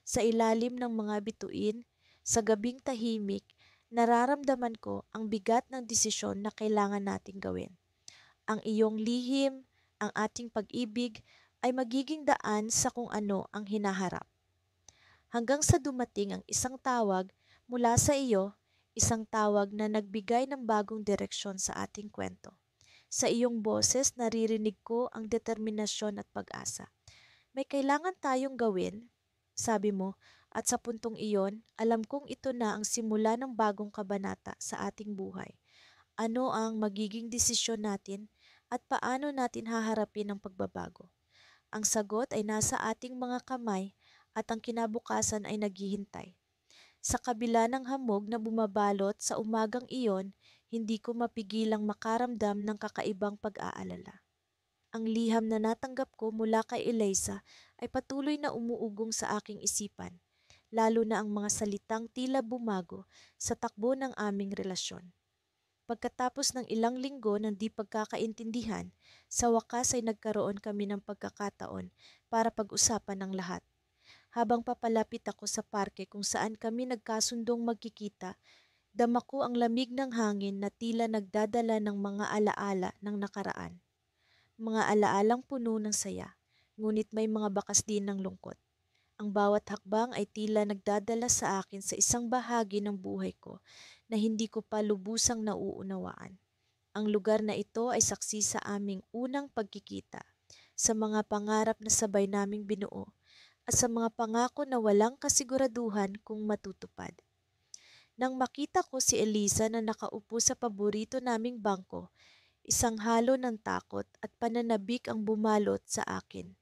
Sa ilalim ng mga bituin, sa gabing tahimik, nararamdaman ko ang bigat ng desisyon na kailangan nating gawin. Ang iyong lihim, ang ating pag-ibig, ay magiging daan sa kung ano ang hinaharap. Hanggang sa dumating ang isang tawag mula sa iyo, isang tawag na nagbigay ng bagong direksyon sa ating kwento. Sa iyong boses, naririnig ko ang determinasyon at pag-asa. May kailangan tayong gawin, sabi mo, at sa puntong iyon, alam kong ito na ang simula ng bagong kabanata sa ating buhay. Ano ang magiging desisyon natin at paano natin haharapin ang pagbabago? Ang sagot ay nasa ating mga kamay at ang kinabukasan ay naghihintay. Sa kabila ng hamog na bumabalot sa umagang iyon, hindi ko mapigilang makaramdam ng kakaibang pag-aalala. Ang liham na natanggap ko mula kay Eliza ay patuloy na umuugong sa aking isipan, lalo na ang mga salitang tila bumago sa takbo ng aming relasyon. Pagkatapos ng ilang linggo ng di pagkakaintindihan, sa wakas ay nagkaroon kami ng pagkakataon para pag-usapan ng lahat. Habang papalapit ako sa parke kung saan kami nagkasundong magkikita, Dama ko ang lamig ng hangin na tila nagdadala ng mga alaala ng nakaraan. Mga alaalang puno ng saya, ngunit may mga bakas din ng lungkot. Ang bawat hakbang ay tila nagdadala sa akin sa isang bahagi ng buhay ko na hindi ko pa lubusang nauunawaan. Ang lugar na ito ay saksi sa aming unang pagkikita, sa mga pangarap na sabay naming binuo, at sa mga pangako na walang kasiguraduhan kung matutupad. Nang makita ko si Eliza na nakaupo sa paborito naming bangko, isang halo ng takot at pananabik ang bumalot sa akin.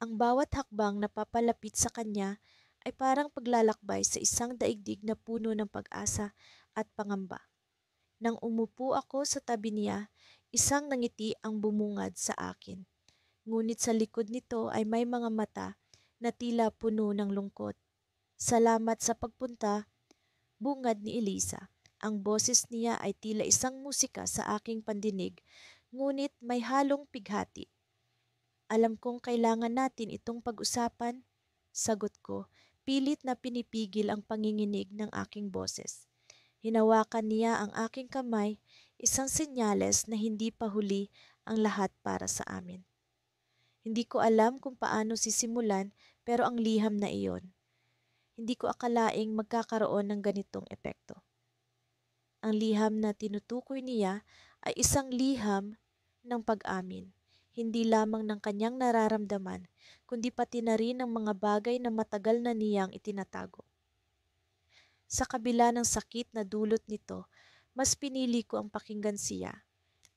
Ang bawat hakbang na papalapit sa kanya ay parang paglalakbay sa isang daigdig na puno ng pag-asa at pangamba. Nang umupo ako sa tabi niya, isang nangiti ang bumungad sa akin. Ngunit sa likod nito ay may mga mata na tila puno ng lungkot. Salamat sa pagpunta, bungad ni Elisa. Ang boses niya ay tila isang musika sa aking pandinig, ngunit may halong pighati. Alam kong kailangan natin itong pag-usapan, sagot ko, pilit na pinipigil ang panginginig ng aking boses. Hinawakan niya ang aking kamay, isang senyales na hindi pa huli ang lahat para sa amin. Hindi ko alam kung paano sisimulan, pero ang liham na iyon. Hindi ko akalaing magkakaroon ng ganitong epekto. Ang liham na tinutukoy niya ay isang liham ng pag-amin, hindi lamang ng kanyang nararamdaman, kundi pati na rin ng mga bagay na matagal na niyang itinatago. Sa kabila ng sakit na dulot nito, mas pinili ko ang pakinggan siya,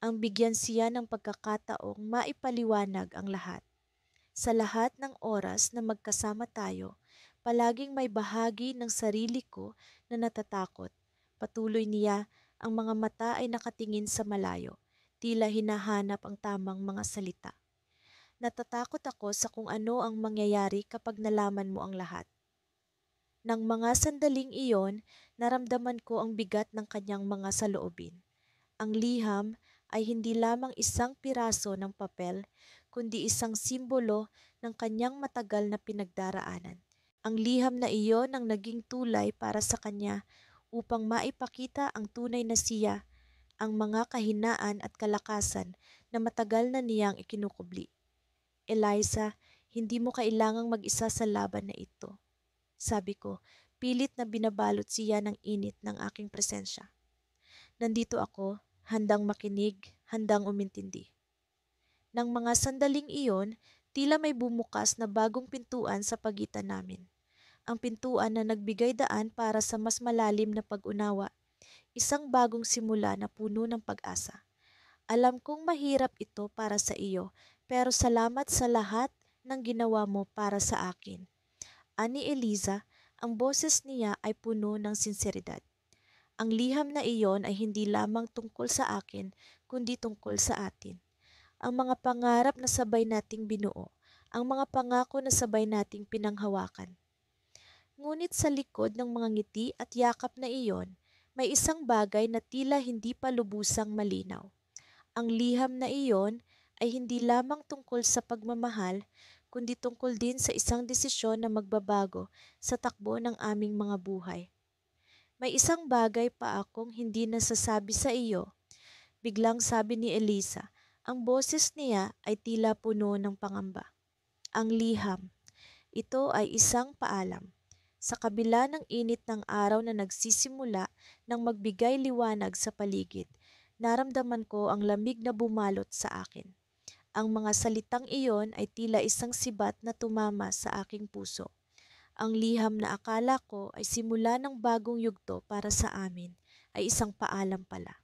ang bigyan siya ng pagkakataong maipaliwanag ang lahat. Sa lahat ng oras na magkasama tayo, palaging may bahagi ng sarili ko na natatakot. Patuloy niya, ang mga mata ay nakatingin sa malayo, tila hinahanap ang tamang mga salita. Natatakot ako sa kung ano ang mangyayari kapag nalaman mo ang lahat. Nang mga sandaling iyon, naramdaman ko ang bigat ng kanyang mga saloobin. Ang liham ay hindi lamang isang piraso ng papel, kundi isang simbolo ng kanyang matagal na pinagdaraanan. Ang liham na iyon ang naging tulay para sa kanya upang maipakita ang tunay na siya, ang mga kahinaan at kalakasan na matagal na niyang ikinukubli. Eliza, hindi mo kailangang mag-isa sa laban na ito. Sabi ko, pilit na binabalot siya ng init ng aking presensya. Nandito ako, handang makinig, handang umintindi. Nang mga sandaling iyon, tila may bumukas na bagong pintuan sa pagitan namin. Ang pintuan na nagbigay daan para sa mas malalim na pag-unawa, isang bagong simula na puno ng pag-asa. Alam kong mahirap ito para sa iyo, pero salamat sa lahat ng ginawa mo para sa akin. Ani Eliza, ang boses niya ay puno ng sinseridad. Ang liham na iyon ay hindi lamang tungkol sa akin, kundi tungkol sa atin. Ang mga pangarap na sabay nating binuo, ang mga pangako na sabay nating pinanghawakan. Ngunit sa likod ng mga ngiti at yakap na iyon, may isang bagay na tila hindi pa lubusang malinaw. Ang liham na iyon ay hindi lamang tungkol sa pagmamahal, kundi tungkol din sa isang desisyon na magbabago sa takbo ng aming mga buhay. May isang bagay pa akong hindi nasasabi sa iyo, biglang sabi ni Elisa. Ang boses niya ay tila puno ng pangamba. Ang liham. Ito ay isang paalam. Sa kabila ng init ng araw na nagsisimula ng magbigay liwanag sa paligid, naramdaman ko ang lamig na bumalot sa akin. Ang mga salitang iyon ay tila isang sibat na tumama sa aking puso. Ang liham na akala ko ay simula ng bagong yugto para sa amin ay isang paalam pala.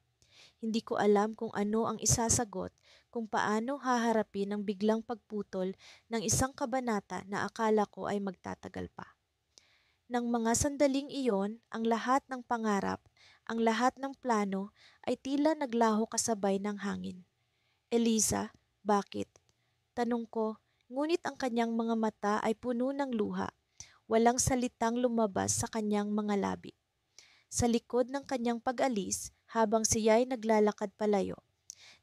Hindi ko alam kung ano ang isasagot, kung paano haharapin ang biglang pagputol ng isang kabanata na akala ko ay magtatagal pa. Nang mga sandaling iyon, ang lahat ng pangarap, ang lahat ng plano ay tila naglaho kasabay ng hangin. Eliza, bakit? Tanong ko, ngunit ang kanyang mga mata ay puno ng luha. Walang salitang lumabas sa kanyang mga labi. Sa likod ng kanyang pag-alis, habang siya'y naglalakad palayo,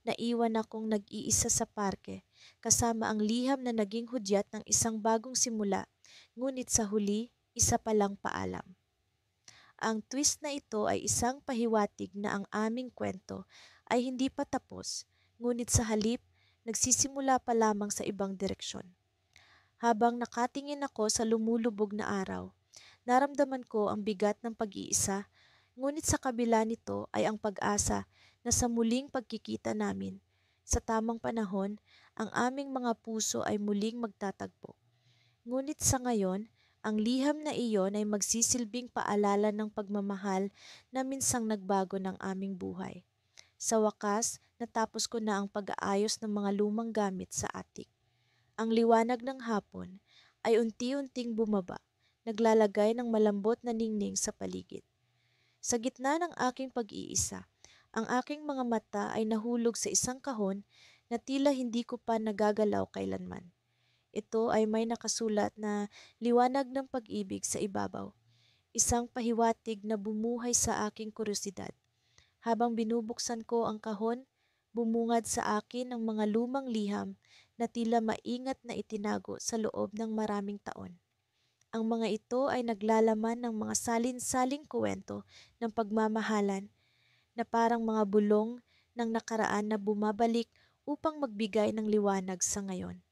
naiwan akong nag-iisa sa parke, kasama ang liham na naging hudyat ng isang bagong simula, ngunit sa huli, isa palang paalam. Ang twist na ito ay isang pahiwatig na ang aming kwento ay hindi pa tapos, ngunit sa halip, nagsisimula pa lamang sa ibang direksyon. Habang nakatingin ako sa lumulubog na araw, naramdaman ko ang bigat ng pag-iisa, ngunit sa kabila nito ay ang pag-asa na sa muling pagkikita namin, sa tamang panahon, ang aming mga puso ay muling magtatagpo. Ngunit sa ngayon, ang liham na iyon ay magsisilbing paalala ng pagmamahal na minsang nagbago ng aming buhay. Sa wakas, natapos ko na ang pag-aayos ng mga lumang gamit sa attic. Ang liwanag ng hapon ay unti-unting bumaba, naglalagay ng malambot na ningning sa paligid. Sa gitna ng aking pag-iisa, ang aking mga mata ay nahulog sa isang kahon na tila hindi ko pa nagagalaw kailanman. Ito ay may nakasulat na liwanag ng pag-ibig sa ibabaw, isang pahiwatig na bumuhay sa aking kuryosidad. Habang binubuksan ko ang kahon, bumungad sa akin ang mga lumang liham na tila maingat na itinago sa loob ng maraming taon. Ang mga ito ay naglalaman ng mga salin-saling kuwento ng pagmamahalan na parang mga bulong ng nakaraan na bumabalik upang magbigay ng liwanag sa ngayon.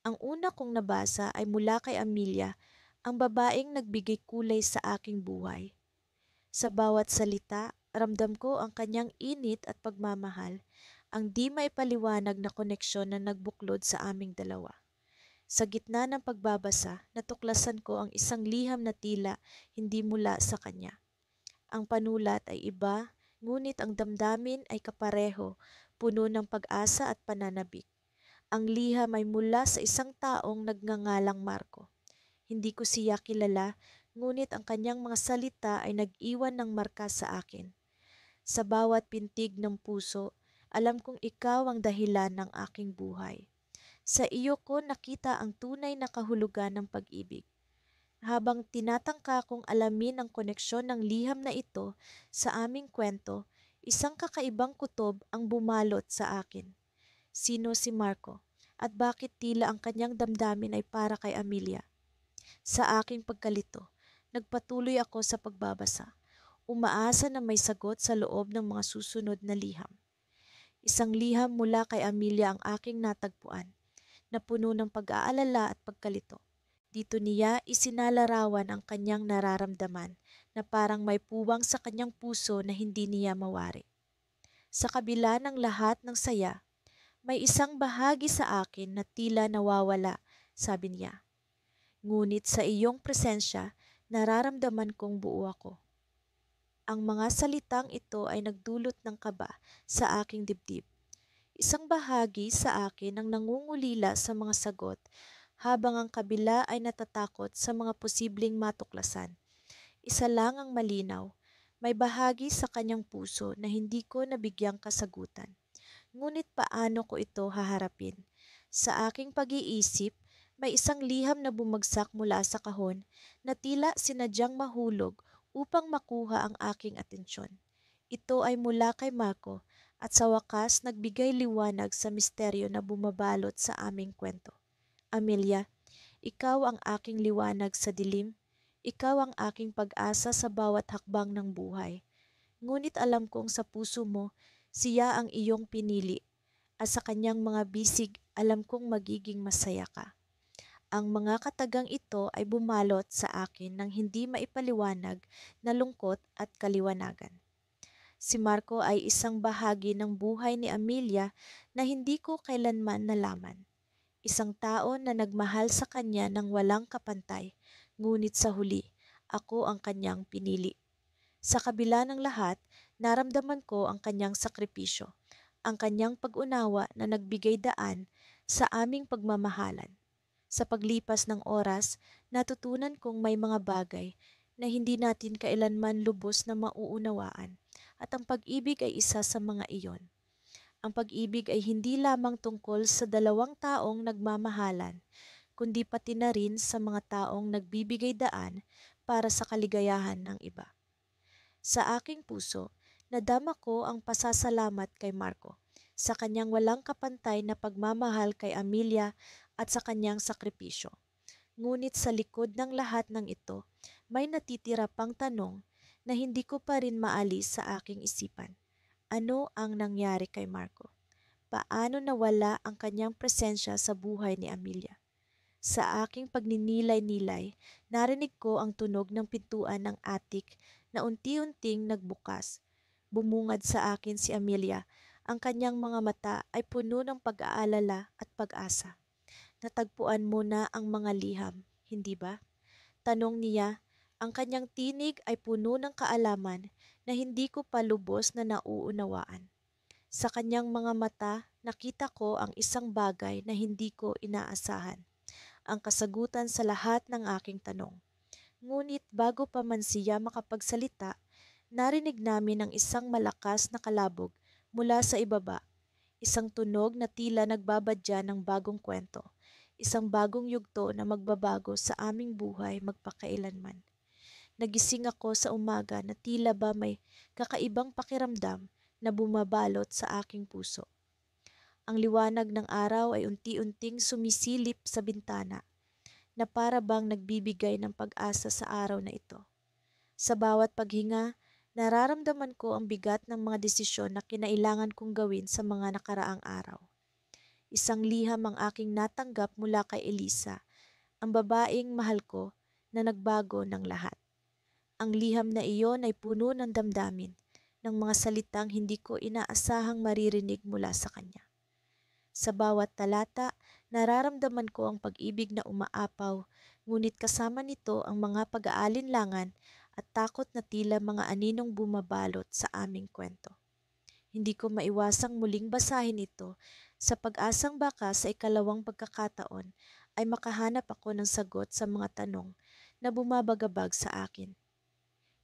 Ang una kong nabasa ay mula kay Amelia, ang babaeng nagbigay kulay sa aking buhay. Sa bawat salita, ramdam ko ang kanyang init at pagmamahal, ang di maipaliwanag na koneksyon na nagbuklod sa aming dalawa. Sa gitna ng pagbabasa, natuklasan ko ang isang liham na tila hindi mula sa kanya. Ang panulat ay iba, ngunit ang damdamin ay kapareho, puno ng pag-asa at pananabik. Ang liham ay mula sa isang taong nagngangalang Marco. Hindi ko siya kilala, ngunit ang kanyang mga salita ay nag-iwan ng marka sa akin. Sa bawat pintig ng puso, alam kong ikaw ang dahilan ng aking buhay. Sa iyo ko nakita ang tunay na kahulugan ng pag-ibig. Habang tinatangka kong alamin ang koneksyon ng liham na ito sa aming kwento, isang kakaibang kutob ang bumalot sa akin. Sino si Marco? At bakit tila ang kanyang damdamin ay para kay Amelia? Sa aking pagkalito, nagpatuloy ako sa pagbabasa, umaasa na may sagot sa loob ng mga susunod na liham. Isang liham mula kay Amelia ang aking natagpuan, na puno ng pag-aalala at pagkalito. Dito niya isinalarawan ang kanyang nararamdaman na parang may puwang sa kanyang puso na hindi niya mawari. Sa kabila ng lahat ng saya, may isang bahagi sa akin na tila nawawala, sabi niya. Ngunit sa iyong presensya, nararamdaman kong buo ako. Ang mga salitang ito ay nagdulot ng kaba sa aking dibdib. Isang bahagi sa akin ang nangungulila sa mga sagot, habang ang kabila ay natatakot sa mga posibleng matuklasan. Isa lang ang malinaw, may bahagi sa kanyang puso na hindi ko nabigyang kasagutan. Ngunit paano ko ito haharapin? Sa aking pag-iisip, may isang liham na bumagsak mula sa kahon na tila sinadyang mahulog upang makuha ang aking atensyon. Ito ay mula kay Marco at sa wakas nagbigay liwanag sa misteryo na bumabalot sa aming kwento. Amelia, ikaw ang aking liwanag sa dilim. Ikaw ang aking pag-asa sa bawat hakbang ng buhay. Ngunit alam kong sa puso mo, siya ang iyong pinili, at sa kanyang mga bisig alam kong magiging masaya ka. Ang mga katagang ito ay bumalot sa akin ng hindi maipaliwanag na lungkot at kaliwanagan. Si Marco ay isang bahagi ng buhay ni Amelia na hindi ko kailanman nalaman. Isang tao na nagmahal sa kanya ng walang kapantay, ngunit sa huli, ako ang kanyang pinili. Sa kabila ng lahat, naramdaman ko ang kanyang sakripisyo, ang kanyang pag-unawa na nagbigay daan sa aming pagmamahalan. Sa paglipas ng oras, natutunan kong may mga bagay na hindi natin kailanman lubos na mauunawaan, at ang pag-ibig ay isa sa mga iyon. Ang pag-ibig ay hindi lamang tungkol sa dalawang taong nagmamahalan, kundi pati na rin sa mga taong nagbibigay daan para sa kaligayahan ng iba. Sa aking puso, nadama ko ang pasasalamat kay Marco sa kanyang walang kapantay na pagmamahal kay Amelia at sa kanyang sakripisyo. Ngunit sa likod ng lahat ng ito, may natitira pang tanong na hindi ko pa rin maalis sa aking isipan. Ano ang nangyari kay Marco? Paano nawala ang kanyang presensya sa buhay ni Amelia? Sa aking pagninilay-nilay, narinig ko ang tunog ng pintuan ng attic na unti-unting nagbukas. Bumungad sa akin si Amelia. Ang kanyang mga mata ay puno ng pag-aalala at pag-asa. Natagpuan mo na ang mga liham, hindi ba? Tanong niya. Ang kanyang tinig ay puno ng kaalaman na hindi ko pa lubos na nauunawaan. Sa kanyang mga mata, nakita ko ang isang bagay na hindi ko inaasahan, ang kasagutan sa lahat ng aking tanong. Ngunit bago pa man siya makapagsalita, narinig namin ang isang malakas na kalabog mula sa ibaba, isang tunog na tila nagbabadya ng bagong kwento, isang bagong yugto na magbabago sa aming buhay magpakailanman. Nagising ako sa umaga na tila ba may kakaibang pakiramdam na bumabalot sa aking puso. Ang liwanag ng araw ay unti-unting sumisilip sa bintana na para bang nagbibigay ng pag-asa sa araw na ito. Sa bawat paghinga, nararamdaman ko ang bigat ng mga desisyon na kinailangan kong gawin sa mga nakaraang araw. Isang liham ang aking natanggap mula kay Elisa, ang babaeng mahal ko na nagbago ng lahat. Ang liham na iyon ay puno ng damdamin, ng mga salitang hindi ko inaasahang maririnig mula sa kanya. Sa bawat talata, nararamdaman ko ang pag-ibig na umaapaw, ngunit kasama nito ang mga pag-aalinlangan at takot na tila mga aninong bumabalot sa aming kwento. Hindi ko maiwasang muling basahin ito sa pag-asang baka sa ikalawang pagkakataon ay makahanap ako ng sagot sa mga tanong na bumabagabag sa akin.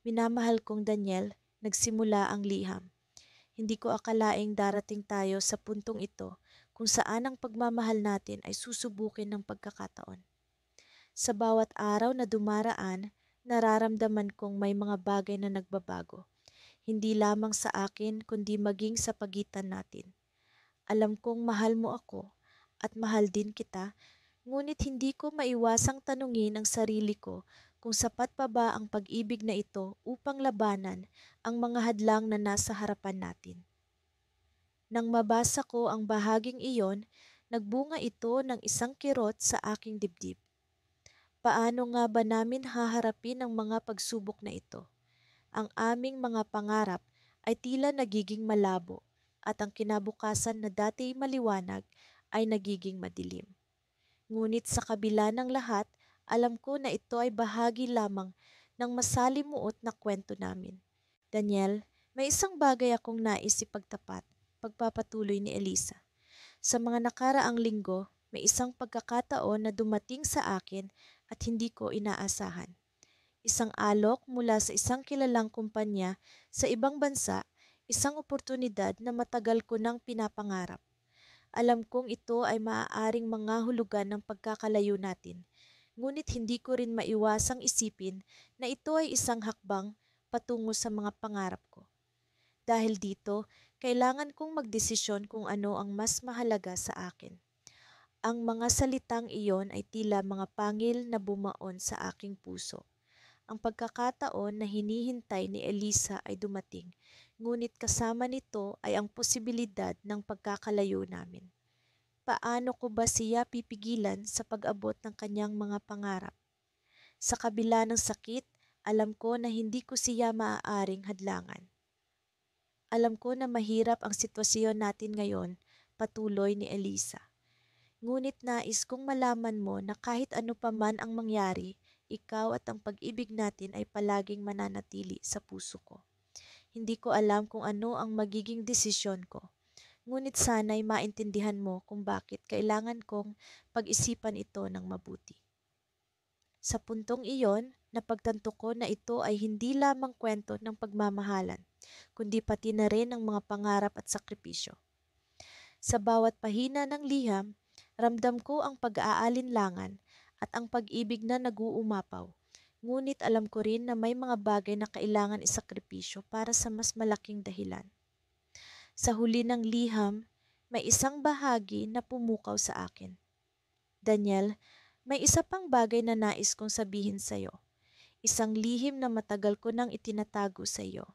Minamahal kong Daniel, nagsimula ang liham. Hindi ko akalaing darating tayo sa puntong ito kung saan ang pagmamahal natin ay susubukin ng pagkakataon. Sa bawat araw na dumaraan, nararamdaman kong may mga bagay na nagbabago. Hindi lamang sa akin kundi maging sa pagitan natin. Alam kong mahal mo ako at mahal din kita, ngunit hindi ko maiwasang tanungin ang sarili ko kung sapat pa ba ang pag-ibig na ito upang labanan ang mga hadlang na nasa harapan natin. Nang mabasa ko ang bahaging iyon, nagbunga ito ng isang kirot sa aking dibdib. Paano nga ba namin haharapin ang mga pagsubok na ito? Ang aming mga pangarap ay tila nagiging malabo at ang kinabukasan na dati maliwanag ay nagiging madilim. Ngunit sa kabila ng lahat, alam ko na ito ay bahagi lamang ng masalimuot na kwento namin. Daniel, may isang bagay akong nais ipagtapat, pagpapatuloy ni Elisa. Sa mga nakaraang linggo, may isang pagkakataon na dumating sa akin at hindi ko inaasahan. Isang alok mula sa isang kilalang kumpanya sa ibang bansa, isang oportunidad na matagal ko nang pinapangarap. Alam kong ito ay maaaring mga hulugan ng pagkakalayo natin, ngunit hindi ko rin maiwasang isipin na ito ay isang hakbang patungo sa mga pangarap ko. Dahil dito, kailangan kong magdesisyon kung ano ang mas mahalaga sa akin. Ang mga salitang iyon ay tila mga pangil na bumaon sa aking puso. Ang pagkakataon na hinihintay ni Elisa ay dumating, ngunit kasama nito ay ang posibilidad ng pagkakalayo namin. Paano ko ba siya pipigilan sa pag-abot ng kanyang mga pangarap? Sa kabila ng sakit, alam ko na hindi ko siya maaaring hadlangan. Alam ko na mahirap ang sitwasyon natin ngayon, patuloy ni Elisa. Ngunit nais kong malaman mo na kahit ano pa man ang mangyari, ikaw at ang pag-ibig natin ay palaging mananatili sa puso ko. Hindi ko alam kung ano ang magiging desisyon ko. Ngunit sana'y maintindihan mo kung bakit kailangan kong pag-isipan ito ng mabuti. Sa puntong iyon, napagtanto ko na ito ay hindi lamang kwento ng pagmamahalan, kundi pati na rin ang mga pangarap at sakripisyo. Sa bawat pahina ng liham, ramdam ko ang pag-aalinlangan at ang pag-ibig na nag-uumapaw. Ngunit alam ko rin na may mga bagay na kailangan isakripisyo para sa mas malaking dahilan. Sa huli ng liham, may isang bahagi na pumukaw sa akin. Daniel, may isa pang bagay na nais kong sabihin sa'yo. Isang lihim na matagal ko nang itinatago sa iyo.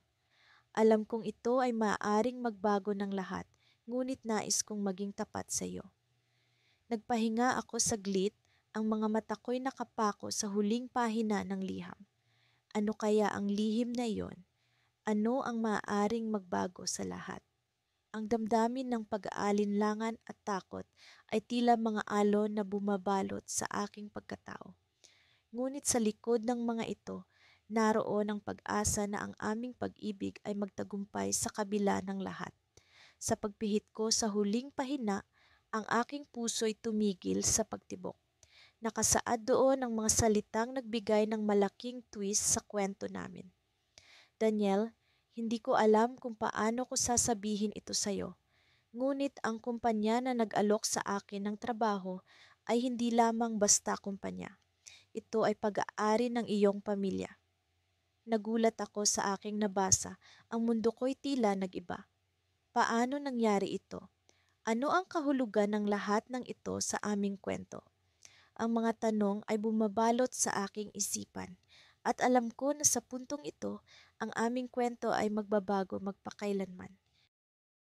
Alam kong ito ay maaaring magbago ng lahat, ngunit nais kong maging tapat sa iyo. Nagpahinga ako saglit, ang mga mata ko'y nakapako sa huling pahina ng liham. Ano kaya ang lihim na iyon? Ano ang maaaring magbago sa lahat? Ang damdamin ng pag-aalinlangan at takot ay tila mga alon na bumabalot sa aking pagkatao. Ngunit sa likod ng mga ito, naroon ang pag-asa na ang aming pag-ibig ay magtagumpay sa kabila ng lahat. Sa pagpihit ko sa huling pahina, ang aking puso'y tumigil sa pagtibok. Nakasaad doon ang mga salitang nagbigay ng malaking twist sa kwento namin. Daniel, hindi ko alam kung paano ko sasabihin ito sa'yo. Ngunit ang kumpanya na nag-alok sa akin ng trabaho ay hindi lamang basta kumpanya. Ito ay pag-aari ng iyong pamilya. Nagulat ako sa aking nabasa. Ang mundo ko'y tila nag-iba. Paano nangyari ito? Ano ang kahulugan ng lahat ng ito sa aming kwento? Ang mga tanong ay bumabalot sa aking isipan. At alam ko na sa puntong ito, ang aming kwento ay magbabago magpakailanman.